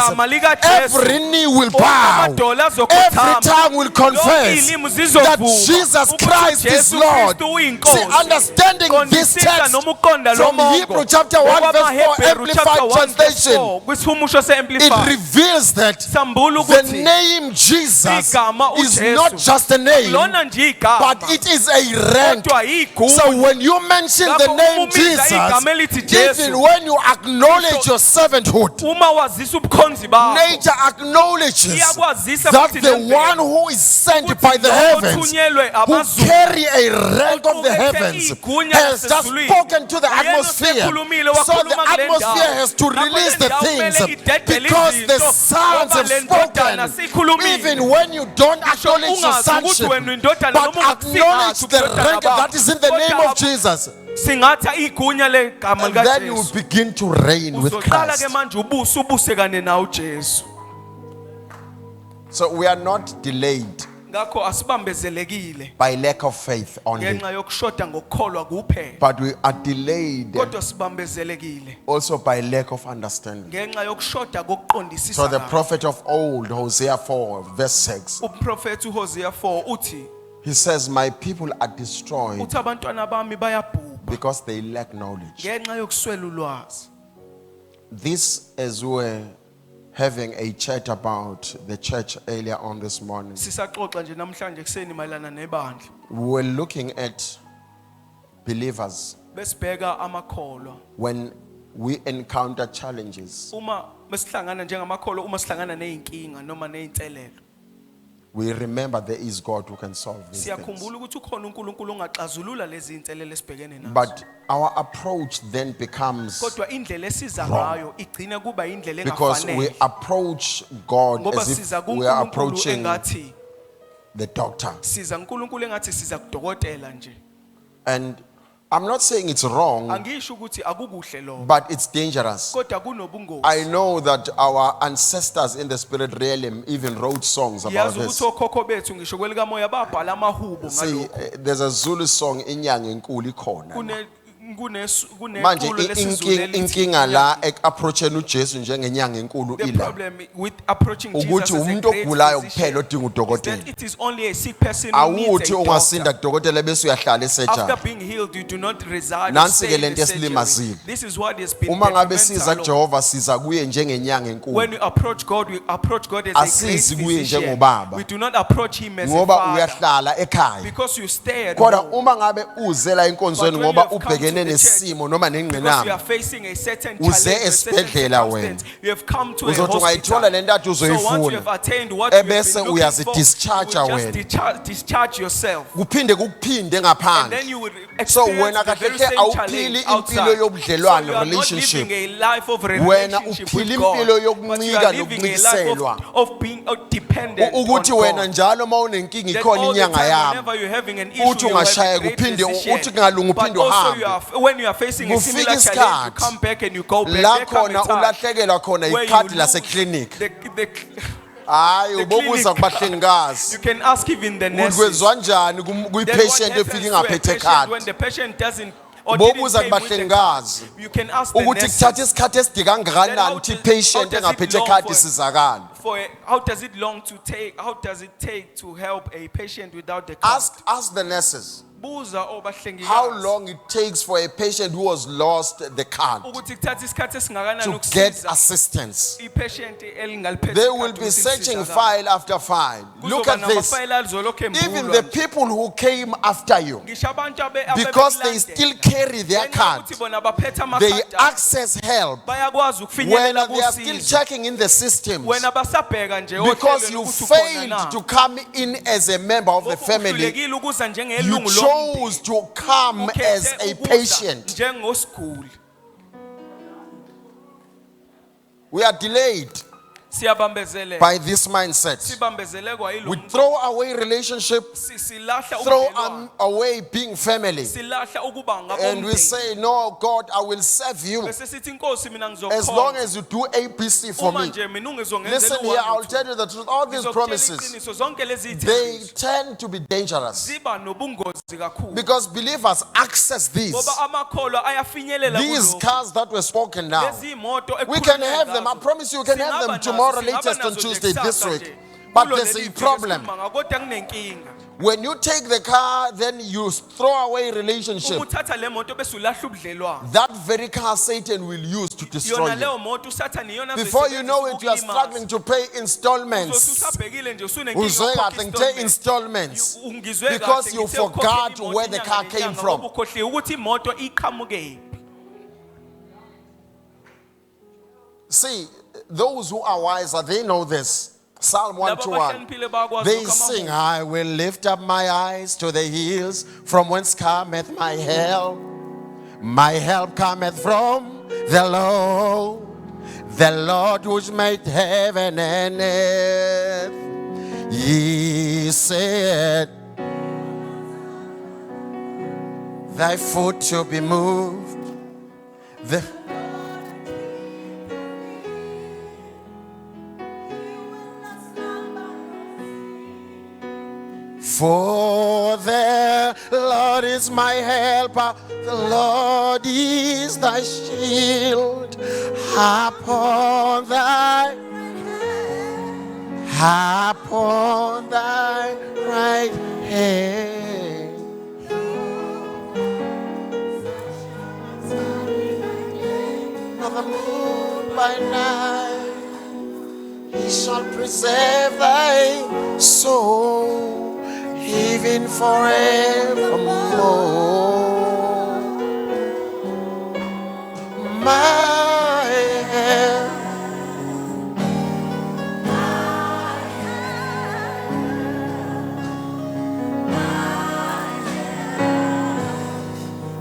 every knee will bow, every tongue will confess that Jesus Christ is Lord. See, understanding this text from Hebrew chapter 1 verse 4 Amplified Translation, it reveals that the name Jesus is not just a name, but it is a rank. So when you mention the name Jesus, even when you acknowledge your servanthood, nature acknowledges that the one who is sent by the heavens, who carry a rank of the heavens, has just spoken to the atmosphere. So the atmosphere has to release the things because the sons have spoken. Even when you don't acknowledge your sonship, but acknowledge the rank that is in the name of Jesus,
singatha igunya legama
and then you
likaJesu.
begin to reign with
Uzoqala
Christ.
ke manje ubuse kane nawo uJesu.
So we are not delayed
Ngakho asibambezelekile
by lack of faith only,
ngenxa yokushoda ngokukholwa kuphela.
but we are delayed
Kodwa sibambezelekile
also by lack of understanding.
ngenxa yokushoda
So
kokuqondisisa.
the
kahle.
prophet of old, Hosea 4 verse 6,
Umprofeti uHosea 4 uthi
he says, my people are destroyed
uthi abantwana bami bayabhubha
because they lack knowledge.
ngenxa yokuswela ulwazi.
This, as we were having a chat about the church earlier on this morning,
Sisaxoxa nje namhlanje kuseni mayelana nebandla.
we were looking at believers
Besibheka amakholwa.
when we encounter challenges.
Uma besihlangana njengamakholwa uma sihlangana nezinkinga noma nezinselelo.
We remember there is God who can solve these things.
Siyakhumbula ukuthi ukhona uNkulunkulu ongaxazulula lezi inselelo esibhekene nazo.
But our approach then becomes,
Kodwa indlela esiza ngayo igcina kuba indlela
because we
engafanele.
approach God
Ngoba
as if
siza
we are
kuNkulunkulu
approaching
engathi
the doctor.
siza uNkulunkulu engathi siza kudokotela nje.
And I'm not saying it's wrong,
Angisho ukuthi akukuhle lokho.
but it's dangerous.
Kodwa kunobungozi.
I know that our ancestors in the spirit realm even wrote songs about
Yazi
this.
ukuthi okhokho bethu ngisho kwelikamoya babhala amahubo
See,
ngalokho.
there's a Zulu song, Inyanga Enkulu Ikhona.
Kune
Manje
kulo lesizulu elithi,
inkinga la approacheni uJesu njengenyanga enkulu
the
ila
problem with approaching Jesus
ukuthi
as a
umuntu
great
ogulayo
physician
kuphela odinga
is
udokotela.
that it is only a sick person who needs
Awuthi
a
ungasinda
doctor.
kudokotela bese uyahlala
After
esurgery.
being healed, you do not reside or
Nansi
stay
ke
in
lento
the surgery.
esilimazile.
This is what has been
Uma ngabe siza
detrimental.
kuJehova siza kuye njengenyanga
When
enkulu
we approach God as a
Asizi
great
kuye
physician.
njengobaba.
We do not approach him as a
ngoba
father
uyahlala ekhaya.
because you stay at
Kodwa
home.
uma ngabe uzela enkonzweni
But when
ngoba
you have come
ubhekene
to the
nesimo noma
Because you
nengqinamba,
are facing a certain
Uze
challenge, a certain
esibhedlela
circumstance. You have come to a
uzothi ungayithola
hospital.
le ntathu
So once you
uzoyifuna
have attained what you have
ebese
been looking for, you
uyazi-discharge
will just
wena.
discharge yourself.
kuphinde kukuphinde
And
ngaphandle.
then you will
So
experience
wena
the
kahle
very
hle
same
awuphili
challenge
impilo
outside.
yobudlelwano,
So you are not
relationship.
living a life of
Wena
relationship
uphila
with God,
impilo
but you
yokuncika
are living a life
nokuncintiselwa.
of being dependent on
ukuthi wena
God.
njalo uma unenkinga
That
ikhona
all the
inyanga
time,
yami,
whenever you're having an issue,
uthi
you have
ungashaya
a great
kuphinde
physician.
uthi kungalungi
But
uphinde
also
uhambe.
when you are facing a
Kufika
similar challenge, you
isikhathi
come back and you go back.
la
There come a
khona
time
ulahlekelwa khona
where you
ikhadi
lose
laseklinik.
the
Hayi
the
ubobuza
clinic.
kubahlengikazi
You can ask even the
ukuthi
nurses.
kwenziwa njani
Then what
kwi-patient
happens
efika
to a
ingaphethe
patient
khadi.
when the patient doesn't or didn't
Bobuza
pay with the
kubahlengikazi
card? You can ask the
ukuthi
nurses.
kuthatha isikhathi eside
Then
kangakanani
how
ukuthi
does-
i-patient
how does it
engaphethe
long
khadi
for-
isizakale.
How does it take to help a patient without the card?
Ask the nurses.
buza obahlengikazi
how long it takes for a patient who has lost the card
ukuthi kuthatha isikhathi esingakanani
to get
ukusiza
assistance.
ipatient elingaliphethe
They will be searching file after file. Look at this. Even the people who came after you, because they still carry their card, they access help when they are still checking in the systems. Because you failed to come in as a member of the family, you chose to come as a patient. We are delayed by this mindset. We throw away relationship, throw away being family, and we say, no, God, I will serve you as long as you do ABC for me. Listen here, I'll tell you the truth. All these promises, they tend to be dangerous because believers access these cars that were spoken now. We can have them. I promise you, we can have them tomorrow, latest on Tuesday this week. But there's a problem. When you take the car, then you throw away relationship. That very car Satan will use to destroy you. Before you know it, you are struggling to pay installments. Installments. Because you forgot where the car came from. See, those who are wiser, they know this. Psalm 121. They sing, I will lift up my eyes to the hills, from whence cometh my help. My help cometh from the Lord which made heaven and earth. He said, thy foot shall be moved. For the Lord is my helper, the Lord is thy shield. Upon thy right hand. Not the moon by night, he shall preserve thy soul. Even forevermore, my help,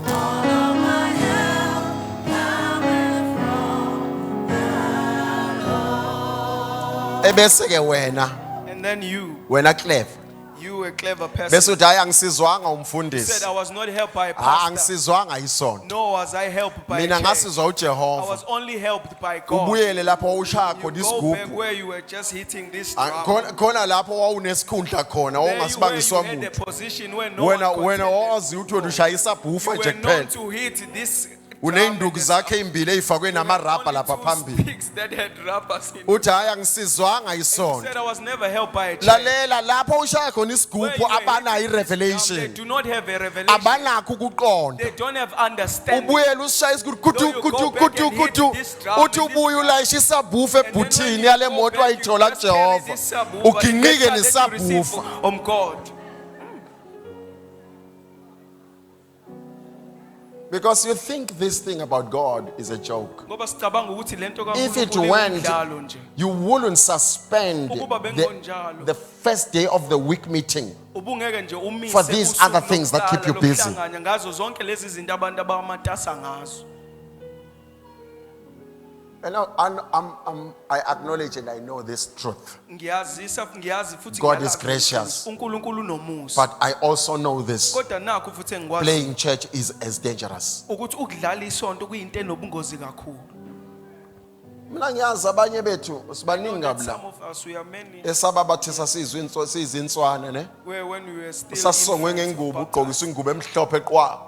all of my help cometh from the Lord. Ebese-ke wena,
and then you
clever.
You a clever person.
Bese uthi hayi angisizwanga umfundisi.
Said I was not helped by a pastor.
Angisizwanga isonto.
No, was I helped by
Mina
a church.
ngasizwa
I
uJehova.
was only helped by God.
Ubuyele lapho ushaya
You
khona
go back
isigubhu.
where you were just hitting this drum.
Khona lapho wawunesikhundla khona
There you were,
ongasibangisa
you had a
umuntu.
position where no one
Wena
contended.
wazi ukuthi wena ushayisa bhufa
You
nje
were known
kuphela.
to hit this
Uneyinduku zakhe ezimbili ezifakwe namarabha lapha phambili.
That had rappers in.
Uthi hayi angisizwanga
He
isonto.
said I was never helped by a church.
Lalela lapho ushaya khona
Where
isigubhu
you were
abanayo
hitting this drum, They
irevelation.
do not have a revelation.
Abanakho ukuqonda.
They don't have understanding.
Ubuyela usishaya isigubhu
Though you go back and hit this drum,
uthi ubuye ulayisha isabhufu
And then when
ebhuthini
you
yale
go
moto
back, you
ayithola
just carry
kuJehova.
this subwoofer,
Uginqike
the data that you receive
nesabhufa.
from God.
Because you think this thing about God is a joke.
Ngoba sicabanga ukuthi lento
If it
kaNkulunkulu
went,
ingumdlalo nje.
you wouldn't suspend
Ukuba bengonjalo.
the first day of the week meeting.
Ubungeke nje umise
For these
usuku
other things that keep you
lokuqala
busy.
lokuhlangana ngazo zonke lezi zinto abantu abamatasa ngazo.
And I acknowledge and I know this truth.
Ngiyazi futhi
God is
ngiyalazi
gracious.
uNkulunkulu nomusa.
But I also know this.
Kodwa nakho futhi engikwazi
Playing church is as dangerous.
ukuthi ukudlala isonto kuyinto enobungozi kakhulu.
Mina ngiyazi abanye bethu sibaningi kabi la.
Some of us we are many
Esababathi sizinswane ne.
where when we were still
Sasongwe
infants,
ngengubo ugqokisa ingubo emhlophe qwa.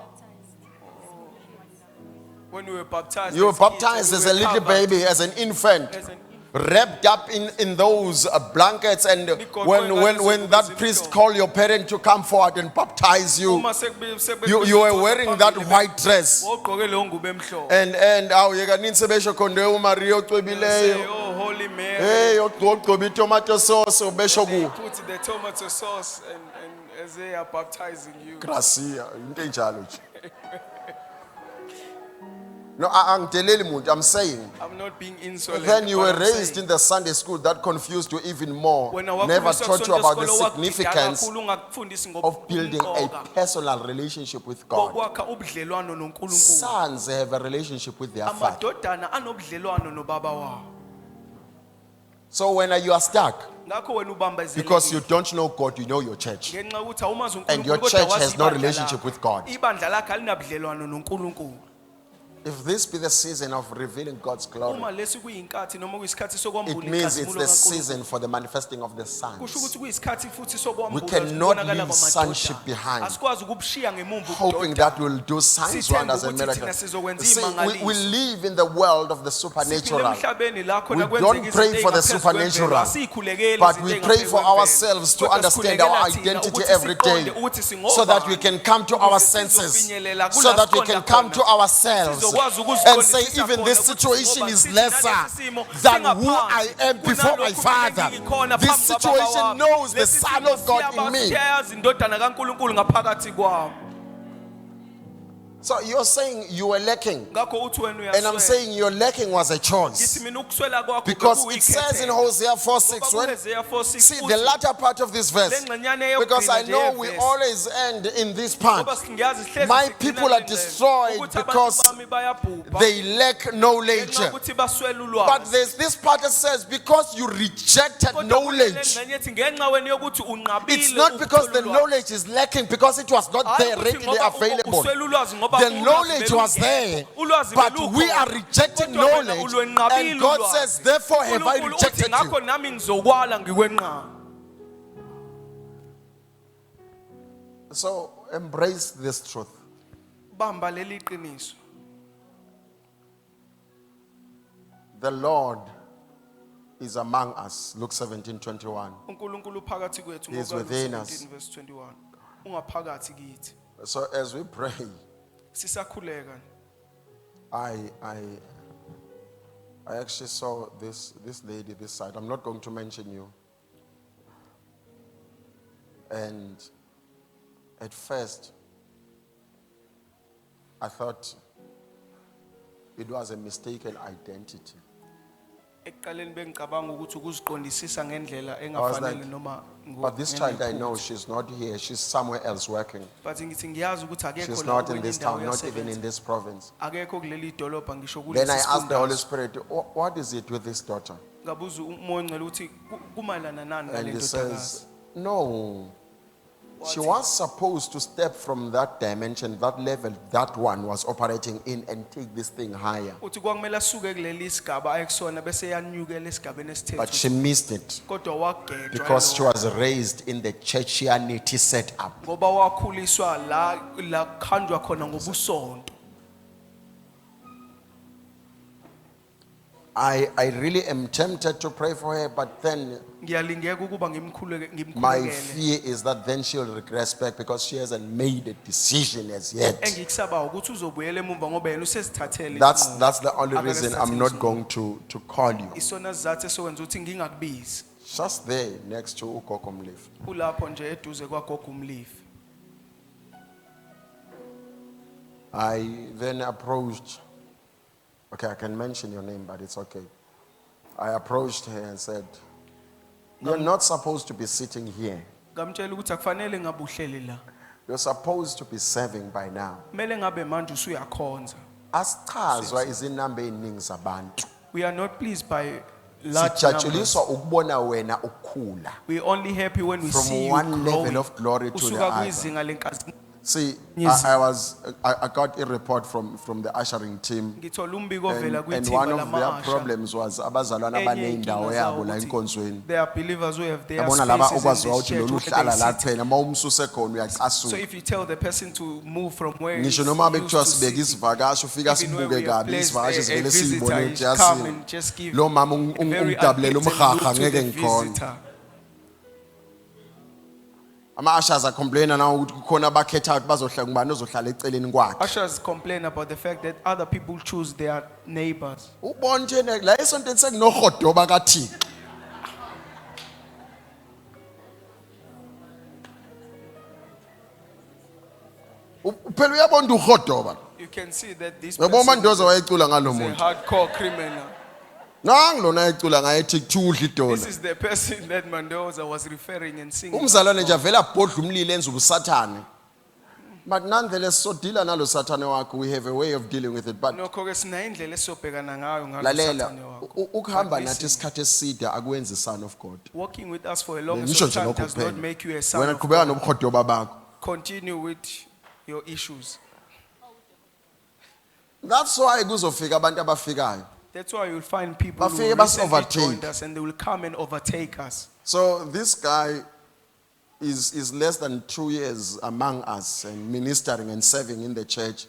when we were baptized,
You were
as kids,
baptized
we
as
were
a little
covered
baby, as an infant.
as an
wrapped up in those blankets, and when that priest called your parent to come forward and baptize you, you were wearing that white dress.
wawugqoke leyo ngubo emhlophe.
And awuyeka ninse besho khonde uMaria
Say,
ocwebileyo.
oh Holy Mary.
Hey, ogcoba itomato sauce ubesho
They
ku.
put the tomato sauce and as they are baptizing you.
Gracia, into enjalo nje. No, angideleli muntu, I'm saying.
I'm not being insolent.
Then you
but
were
I'm
raised
saying,
in the Sunday school that confused you even more.
when
Never
wakhuliswa
taught you
kusonto
about the
isikole, wakudida
significance
kakhulu, ungakufundisi
of building a
ngobumqoka
personal relationship with God.
bokwakha ubudlelwano noNkulunkulu.
Sons have a relationship with their father.
Amadodana anobudlelwano nobaba wabo.
So when you are stuck,
Ngakho wena ubambezelekile.
because you don't know God, you know your church.
Ngenxa yokuthi awumazi uNkulunkulu,
And your
kodwa
church
wazi
has no
ibandla
relationship
lakho.
with God.
Ibandla lakho alinabudlelwano noNkulunkulu.
If this be the season of revealing God's glory,
Uma lesi kuyinkathi noma kuyisikhathi
it
sokwambula
means it's
inkazimulo
the
kaNkulunkulu.
season for the manifesting of the
Kusho
sons.
ukuthi kuyisikhathi futhi
We
sokwambula
cannot
ukubonakala
leave
kwamadodana.
sonship behind,
Asikwazi ukubushiya ngemumva
hoping
ubudoda.
that we'll do signs,
Sithemba
wonders, and
ukuthi thina
miracles.
sizokwenza
See,
imangaliso.
we live in the world of the
Siphila
supernatural,
emhlabeni la khona
We
kwenzeka
don't
izinto
pray for the
ezingaphezu kwemvelo.
supernatural,
Asiyikhulekeli
but
izinto
we
ezingaphezu
pray for
kwemvelo.
ourselves to
Kodwa
understand
sikhulekela
our
thina
identity
ukuthi
every day,
siqonde ukuthi
so that we
singobani,
can come to
ukuze
our senses,
sizofinyelela
so that we
kula
can
siqonda
come
khona.
to ourselves
Sizokwazi
and
ukuziqondisisa
say, even
khona
this
ukuthi
situation
ngoba
is
sithi
lesser
nalesi simo
than who
singaphansi
I am before my
kunalokhu
Father.
engikhona
This
phambi kwababa
situation
wami.
knows the
Lesi
Son
simo
of God in me.
siyayazi indodana kaNkulunkulu ngaphakathi kwami.
So you're saying you were lacking,
Ngakho uthi wena
and I'm
uyaswela.
saying your lacking was a
Ngithi
choice.
mina ukuswela kwakho
Because it says in Hosea 4:6, when see the latter part of this verse, because I know we always end in this part. My people are destroyed because they lack knowledge. But there's this part that says, because you rejected knowledge, it's not because the knowledge is lacking, because it was not there readily available. The knowledge was there, but we are rejecting knowledge, and God says, therefore have I rejected you. So embrace this truth.
Bamba leli qiniso.
The Lord is among us. Luke 17:21.
uNkulunkulu phakathi kwethu
He is
ngokuka
within us.
17 verse 21. Ungaphakathi kithi.
So as we pray,
Sisakhuleka.
I actually saw this lady this side. I'm not going to mention you. And at first, I thought it was a mistaken identity.
Ekuqaleni bengicabanga ukuthi ukuziqondisisa ngendlela
I was
engafanele
like,
noma
but this child I know, she's not here. She's somewhere else working.
but ngithi ngiyazi ukuthi akekho
She's
la
not in
kwenye
this
indawo
town, not even
yasebenza.
in this province.
Akekho kuleli idolobha ngisho
Then I
kulesi
asked the Holy
sifundazwe.
Spirit, what is it with this daughter?
Ngabuza umoya ongcwele ukuthi kumayelana nani
And
ngale
he
ndodakazi.
says, no. She was supposed to step from that dimension, that level, that one was operating in, and take this thing higher.
Uthi kwakumele asuke kuleli sigaba ayekusona bese yanyukela esigabeni
But she
esithethe.
missed it
Kodwa wagedwa
because she
yilo.
was raised in the churchianity setup.
Ngoba wakhuliswa la khanjwa khona ngobusonto.
I really am tempted to pray for her, but then
Ngiyalingeka ukuba
my
ngimkhulekele.
fear is that then she'll regress back because she hasn't made a decision as yet.
Engikusabayo ukuthi uzobuyela emumva ngoba yena usezithathele.
That's the only
Akake
reason
sithathele
I'm not
isinqumo.
going to call you.
Isona sizathu esokwenza ukuthi ngingakubizi.
Just there next to Ukoko Mlifi.
Ulapho nje eduze kwagogo umlifi.
I then approached, okay, I can mention your name, but it's okay. I approached her and said, you're not supposed to be sitting here.
Ngamtshela ukuthi akufanele ngabe uhleli la.
You're supposed to be serving by now.
Kumele ngabe manje usuyakhonza.
Asichazwa izinamba eziningi zabantu.
We are not pleased by large numbers.
Sijatshuliswa ukubona wena ukhula.
We only happy when we
From
see you
one level
growing.
of glory to the
Usuka
other.
kwizinga lenkazimulo
See,
Yes.
I got a report from the ushering team.
ngithola umbiko ovela
And one
kwithimba
of their
lama-asha.
problems was abazalwane
Enye
abaneyindawo
inkinga
yabo
zawo
la
ukuthi
enkonzweni.
they are believers who have their
Yabona laba
spaces in
okwaziwa
this
ukuthi
church
lolu
where
hlala
they
la
sit.
kuphela uma umsuse khona
So
uyacasuka.
if you tell the person to move from where
Ngisho
he's
noma
used
bekuthiwa
to
sibeke
sitting,
isivakashi ufika
even where
sibuke
we have
kabi
placed
isivakashi
a
sivele
visitor,
siyibone
he
ukuthi
come
yasini.
and just give
Lo mama
a very
ungidabulela
unbeaten
umhaha
look to
ngeke
the
ngikhona.
visitor.
Ama-ushers acomplaina now ukuthi kukhona abakhetha ukuthi bazohlala ngubani ozohlala eceleni kwakhe.
Ushers complain about the fact that other people choose their neighbors.
Ubona nje la esontweni sekunohodoba kaThixo. Phela uyabona uhodoba.
You can see that this
Yabo
person
uMandoza wayecula ngalo
is a
muntu.
hardcore criminal.
Nangilona ayecula ngayethi kuthuhle
This
idola.
is the person that Mendoza was referring and singing.
Umzalwane nje avela abhodla umlilo enza ubusathane. But nonetheless so deala nalo sathane wakho, we have a way of dealing with it. But
Nokho-ke sinayindlela esobhekana ngayo ngalo
lalela
sathane wakho.
ukuhamba
But
nathi
listen,
isikhathi eside akwenzi son of God.
walking with us for a long
Ngisho nje
time
lokho
does not
kuphela.
make you a son
Wena
of
qhubeka
God.
nobuhodoba bakho.
Continue with your issues.
That's why kuzofika abantu abafikayo.
That's why you'll find people who
Bafike basi
recently
overtake.
joined us and they will come and overtake us.
So this guy is less than 2 years among us and ministering and serving in the church.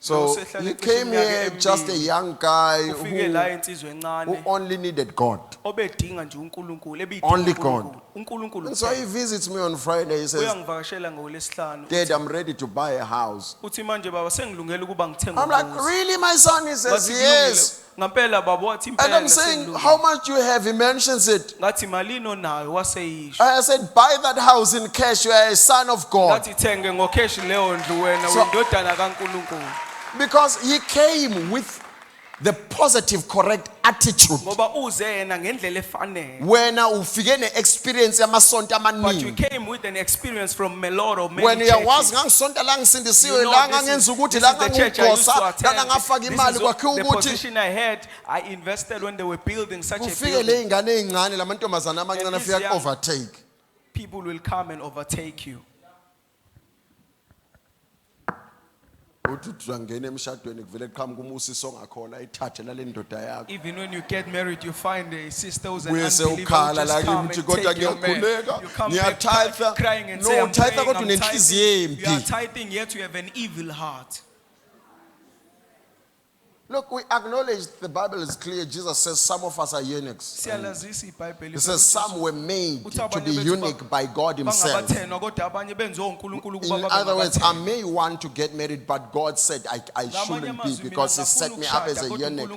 So he came here just a young guy
Ufike la
who
insizwe encane
only needed God.
obedinga nje uNkulunkulu
Only
ebidinga
God.
uNkulunkulu.
And so he visits me on Friday. He says,
Uyangivakashela ngolesihlanu.
Dad, I'm ready to buy a house.
Uthi manje baba sengilungele ukuba ngithenga
I'm like,
umuzi.
really, my son? He says,
Ngathi
yes.
kulungile. Ngampela baba wathi
And
impela
I'm saying, how much you have? He mentions it.
ngathi malini onayo waseyisho.
I said, buy that house in cash. You are a son of God.
Ngathi thenge ngokheshi leyo ndlu wena
So-
uyindodana kaNkulunkulu.
Because he came with the positive, correct attitude.
Ngoba uze yena ngendlela efanele.
Wena ufike ne-experience yamasonto
But you
amaningi.
came with an experience from a lot of many
Wena uyawazi
churches.
ngangisonto la ngisindisiwe
You know,
la
this
ngangenza
is-
ukuthi
this
la
is the church I used to
ngangiwugosa
attend.
lana ngafaka
This
imali
is
kwakhiwa
the
ukuthi
position I had. I invested when they were building such a
kufike le
building.
ingane ey'ncane la mantombazane amancane
And
afika
these young-
ku-overtake.
People will come and overtake you.
Uthi uzangena emshadweni kuvele kuqhamuka umusiso ongakhona ithathe lale ndoda yakho.
Even when you get married, you find a sister who's an
Uye
unbeliever who
sewukhala la
just come
kimi
and
uthi kodwa
take your man.
ngiyakhuleka,
You come back
ngiyatitha.
crying and
No,
say, I'm
utitha
praying,
kodwa
I'm
unenhliziyo
tithing. You are
embi.
tithing, yet you have an evil heart.
Look, we acknowledge the Bible is clear. Jesus says some of us are eunuchs.
Siyalazisa iBhayibheli
He says some were made to be unique by God Himself.
bangabathenwa kodwa abanye benziwa uNkulunkulu ukuba
In
babe
other words, I
ngabathenwa.
may want to get married, but God said I shouldn't be because He set me up as a eunuch.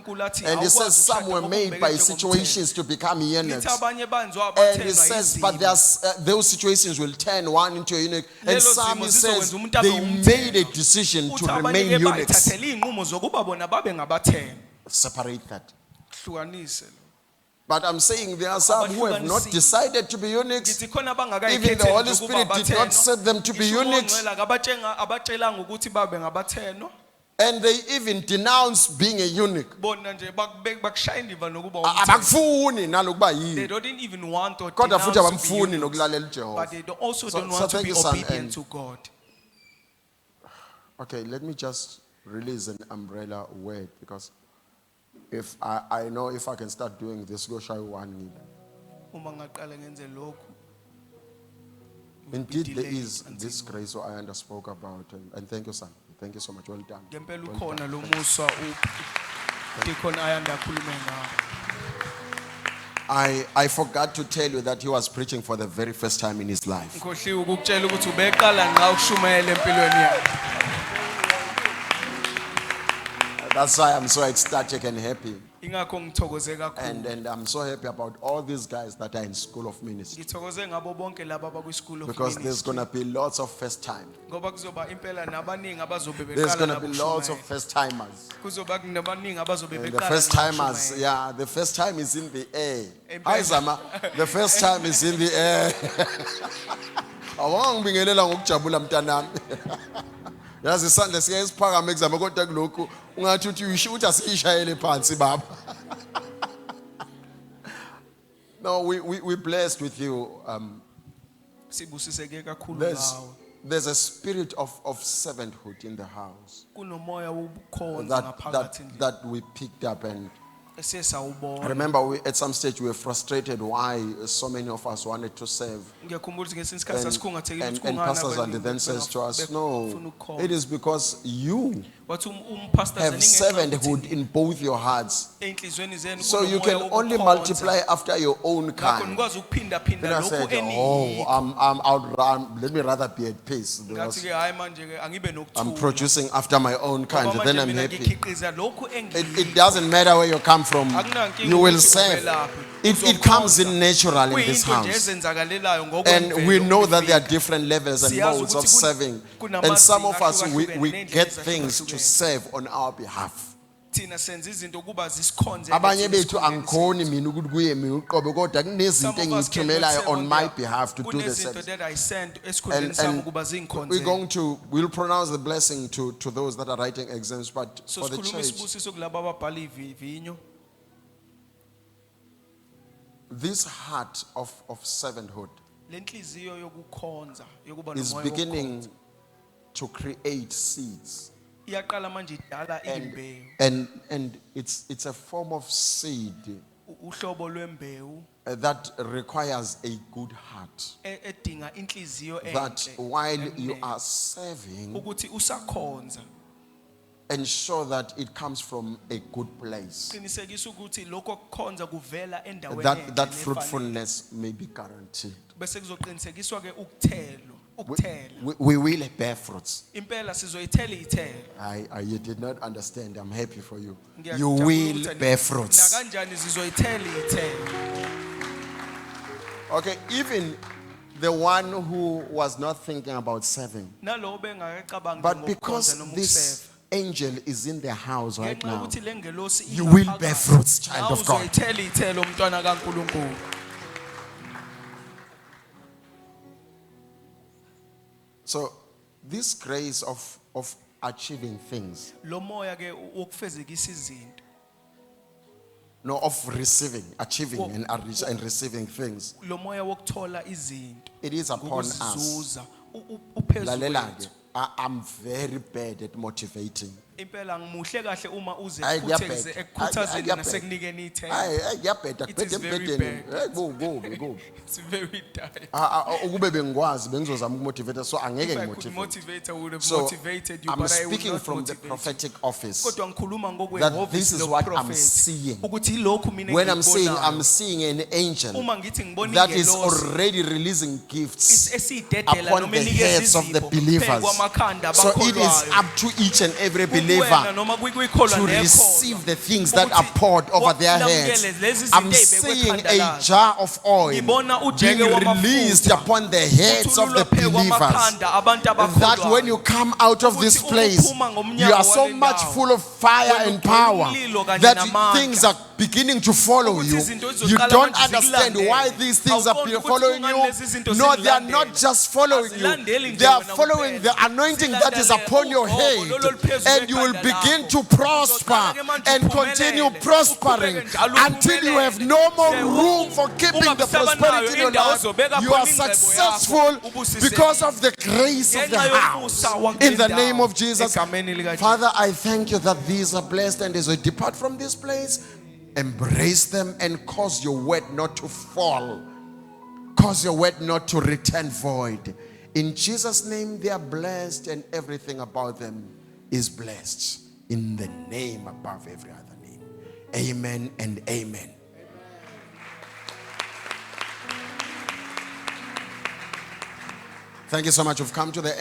And He says some were made by situations to become eunuchs.
Ngithi abanye banziwa
And He
abathenwa
says, but
yizimo.
those situations will turn one into a eunuch. And
Lelo
some,
zimo
He
zizokwenza
says,
umuntu abe
they
umthenwa.
made a decision
Uthi
to
abanye
remain
ke
eunuchs.
bayithathela iy'nqumo zokuba bona babe ngabathenwa.
Separate that.
Hlukanise lo.
But I'm saying there are some who have not decided to be eunuchs.
Ngithi khona
Even the Holy Spirit did not set them to be eunuchs.
abatshelanga ukuthi babe ngabathenwa.
And they even denounce being a eunuch.
Bona nje bakushaya indiva nokuba umthenwa.
Abakufuni nalokuba
They
yini.
don't even want or
Kodwa
denounce
futhi
to be
abamfuni
eunuchs.
nokulalela
But
uJehova.
they also
So-
don't
so
want to
thank
be
you, son,
obedient
and-
to God.
Okay, let me just release an umbrella word because if I know if I can start doing this, go show one.
Uma ngaqala ngenze lokhu.
Indeed, there
delayed
is
until
this grace I spoke about, and thank you, son. Thank you so much. Well done.
Ngempela
Well
ukhona
done.
lo musa Deacon Ayanda akhulume ngawo.
I forgot to tell you that he was preaching for the very first time in his life.
Ngikhohliwe ukukutshela ukuthi ubeqala nqa ukushumayela empilweni yakhe.
That's why I'm so ecstatic and happy.
Ingakho ngithokoze kakhulu.
And I'm so happy about all these guys that are in School of Ministry.
Ngithokoze ngabo bonke laba abakwi-School of
Because there's
Ministry.
going to be lots of first time.
Ngoba kuzoba impela nabaningi abazobe
There's
beqala
going to
nabo
be lots of
ukushumayela.
first timers.
Kuzoba nabaningi abazobe
And the
beqala
first
nabo
timers,
ukushumayela.
yeah, the first time is in the air.
Amen.
Hi, Zama. The first time is in the air. Awangibingelela ngokujabula mntanami. Yazi isandla siya isiphakama ekuzama kodwa kulokhu ungathi uthi uthi asishayele phansi baba. No, we blessed with you.
Sibusiseke kakhulu
There's
ngawe.
there's a spirit of servanthood in the house
kunomoya wobukhonza
that,
ngaphakathi endlini
that we picked up. And I
esesawubona.
remember at some stage we were frustrated why so many of us wanted to serve.
Ngiyakhumbula ukuthi ngesinye isikhathi
And,
sasikhungathekile ukuthi
and
kungani
Pastor
abaningi
Zandi then says to us,
befuna
no,
ukukhonza.
it is because you
Wathi umpastor
have
Zani ngenxa
servanthood
yokuthi
in both your hearts.
ey'nhliziyweni zenu
So you
kunomoya
can only
wokukhonza.
multiply after your own
Ngakho
kind.
nikwazi ukuphindaphinda
Then I
lokhu
said,
eniyikho.
let me rather be at peace.
Ngathi
Because
ke hayi manje ke angibe
I'm
nokuthula.
producing after my own kind.
Ngoba
Then
manje
I'm
mina
happy.
ngikhiqiza lokhu
It doesn't matter where you come from.
Akunankinga
You will
ukuthi
serve.
uvelaphi.
It comes
Uzokhonza.
in natural in this
Kuyinto nje
house.
ezenzakalelayo
And
ngokwemvelo
we know that there are
ukufika.
different levels and
Siyazi
modes of
ukuthi
serving.
kunamazinga
And some of us, we
ahlukahlukene,
get
nendlela
things to
ezahlukahlukene.
serve on our behalf.
Thina senza izinto ukuba zisikhonze
Abanye
thina
bethu
esikhundleni
angikhoni mina ukuthi kuye mina uqobo kodwa
Some
kunezinto
of us can
engithumelayo
serve
on my
their-
behalf to do the
kunezinto
service.
that I send esikhundleni sami
And
ukuba
we'll pronounce the blessing to those that are writing exams, but
so
for the
sikhuluma
church,
isibusiso kulabo ababhala ivivinyo.
this heart of servanthood
Le nhliziyo yokukhonza yokuba
is
nomoya
beginning
wokukhonza
to create seeds.
iyaqala manje idala imbewu,
And it's a form of seed
uhlobo lwembewu
that requires a good heart.
edinga inhliziyo
That
enhle
while you
emnene.
are serving,
ukuthi usakhonza
ensure that it comes from a good place.
qinisekisa ukuthi lokho kukhonza kuvela endaweni
That
enhle
that
nefanele.
fruitfulness may be guaranteed.
Bese kuzoqinisekiswa ke ukuthela.
We will bear fruits.
Impela sizoyithela iy'thelo.
You did not understand. I'm happy for you. You
Ngiyajabula
will
ukuthi
bear fruits.
nakanjani zizoyithela iy'thelo.
Okay, even the one who was not thinking about serving,
Nalowo bengakacabangi
but
ngokukhonza
because
noma
this angel is in the house right
ngenxa
now,
yokuthi le ngelosi
you will
ingaphakathi,
bear fruits, child
nawe
of God.
uzoyithela iy'thelo mntwana kaNkulunkulu.
So, this grace of achieving things,
Lo moya ke wokufezekisa izinto,
no, of receiving, achieving and receiving things,
lo moya wokuthola izinto
it is upon us.
ngokuzizuza uphezu
Lalela
kwethu.
ke, I'm very bad at motivating.
Impela ngimuhle kahle uma uze
Hayi,
ekhutheze
ngiyabheda.
ekukhuthazeni
Hayi,
nasekunikeni ithemba.
Ngiyabheda
It is
kubheda
very
embhedeni.
bad.
Kubi.
It's very tired.
Ukube bengikwazi bengizozama ukumotivate, so angeke
If I could
ngimotivate.
motivate, I would have
So
motivated you,
I'm
but I would
speaking
not
from the
motivate you.
prophetic office.
Kodwa ngikhuluma
That this
ngokwehhovisi
is what I'm
lobuprofethi.
seeing.
Ukuthi yilokhu mina
When I'm saying
engikubonayo.
I'm seeing an angel
Uma ngithi ngibona
that is
ingelosi,
already releasing gifts
esiyidedela
upon
noma
the
inikeza
heads of the
izipho
believers.
phezu kwamakhanda
So it is
abakholwayo.
up to each and every
Kuwena
believer
noma kwikholwa
to
nekholwa.
receive the things that are
Ukuthi
poured over their
walamukele
heads.
lezi zinto
I'm
ey'bekwe
seeing
ekhanda
a
lazo.
jar of oil
Ngibona
being
ujeke wamafutha.
released upon the heads of the
Uthululwe phezu
believers.
kwamakhanda abantu
That
abakholwayo.
when you come out of this
Ukuthi
place,
uphuma ngomnyango
you are so
wale
much
ndawo.
full of fire
When
and
ugcwele
power
umlilo kanye
that
namandla.
things are beginning to follow
Ukuthi
you.
izinto
You
zizoqala
don't
manje
understand
zikulandele.
why these things are
Awuboni ukuthi
following
kungani lezi
you.
zinto
No, they are
zikulandele.
not just following you.
Azilandeli nje
They are
wena
following
kuphela.
the anointing that is
Zilandele
upon your
ugqobo
head.
lolu oluphezu
And you will
kwekhanda
begin
lakho.
to prosper
Uzoqala-ke manje
and
uphumelele.
continue prospering
Uqhubeke njalo
until you have no more room for keeping the prosperity in your life. You are successful because of the grace of the house. In the name of Jesus. Father, I thank you that these are blessed, and as we depart from this place, embrace them and cause your word not to fall. Cause your word not to return void. In Jesus' name, they are blessed, and everything about them is blessed. In the name above every other name. Amen and amen. Thank you so much. We've come to the end.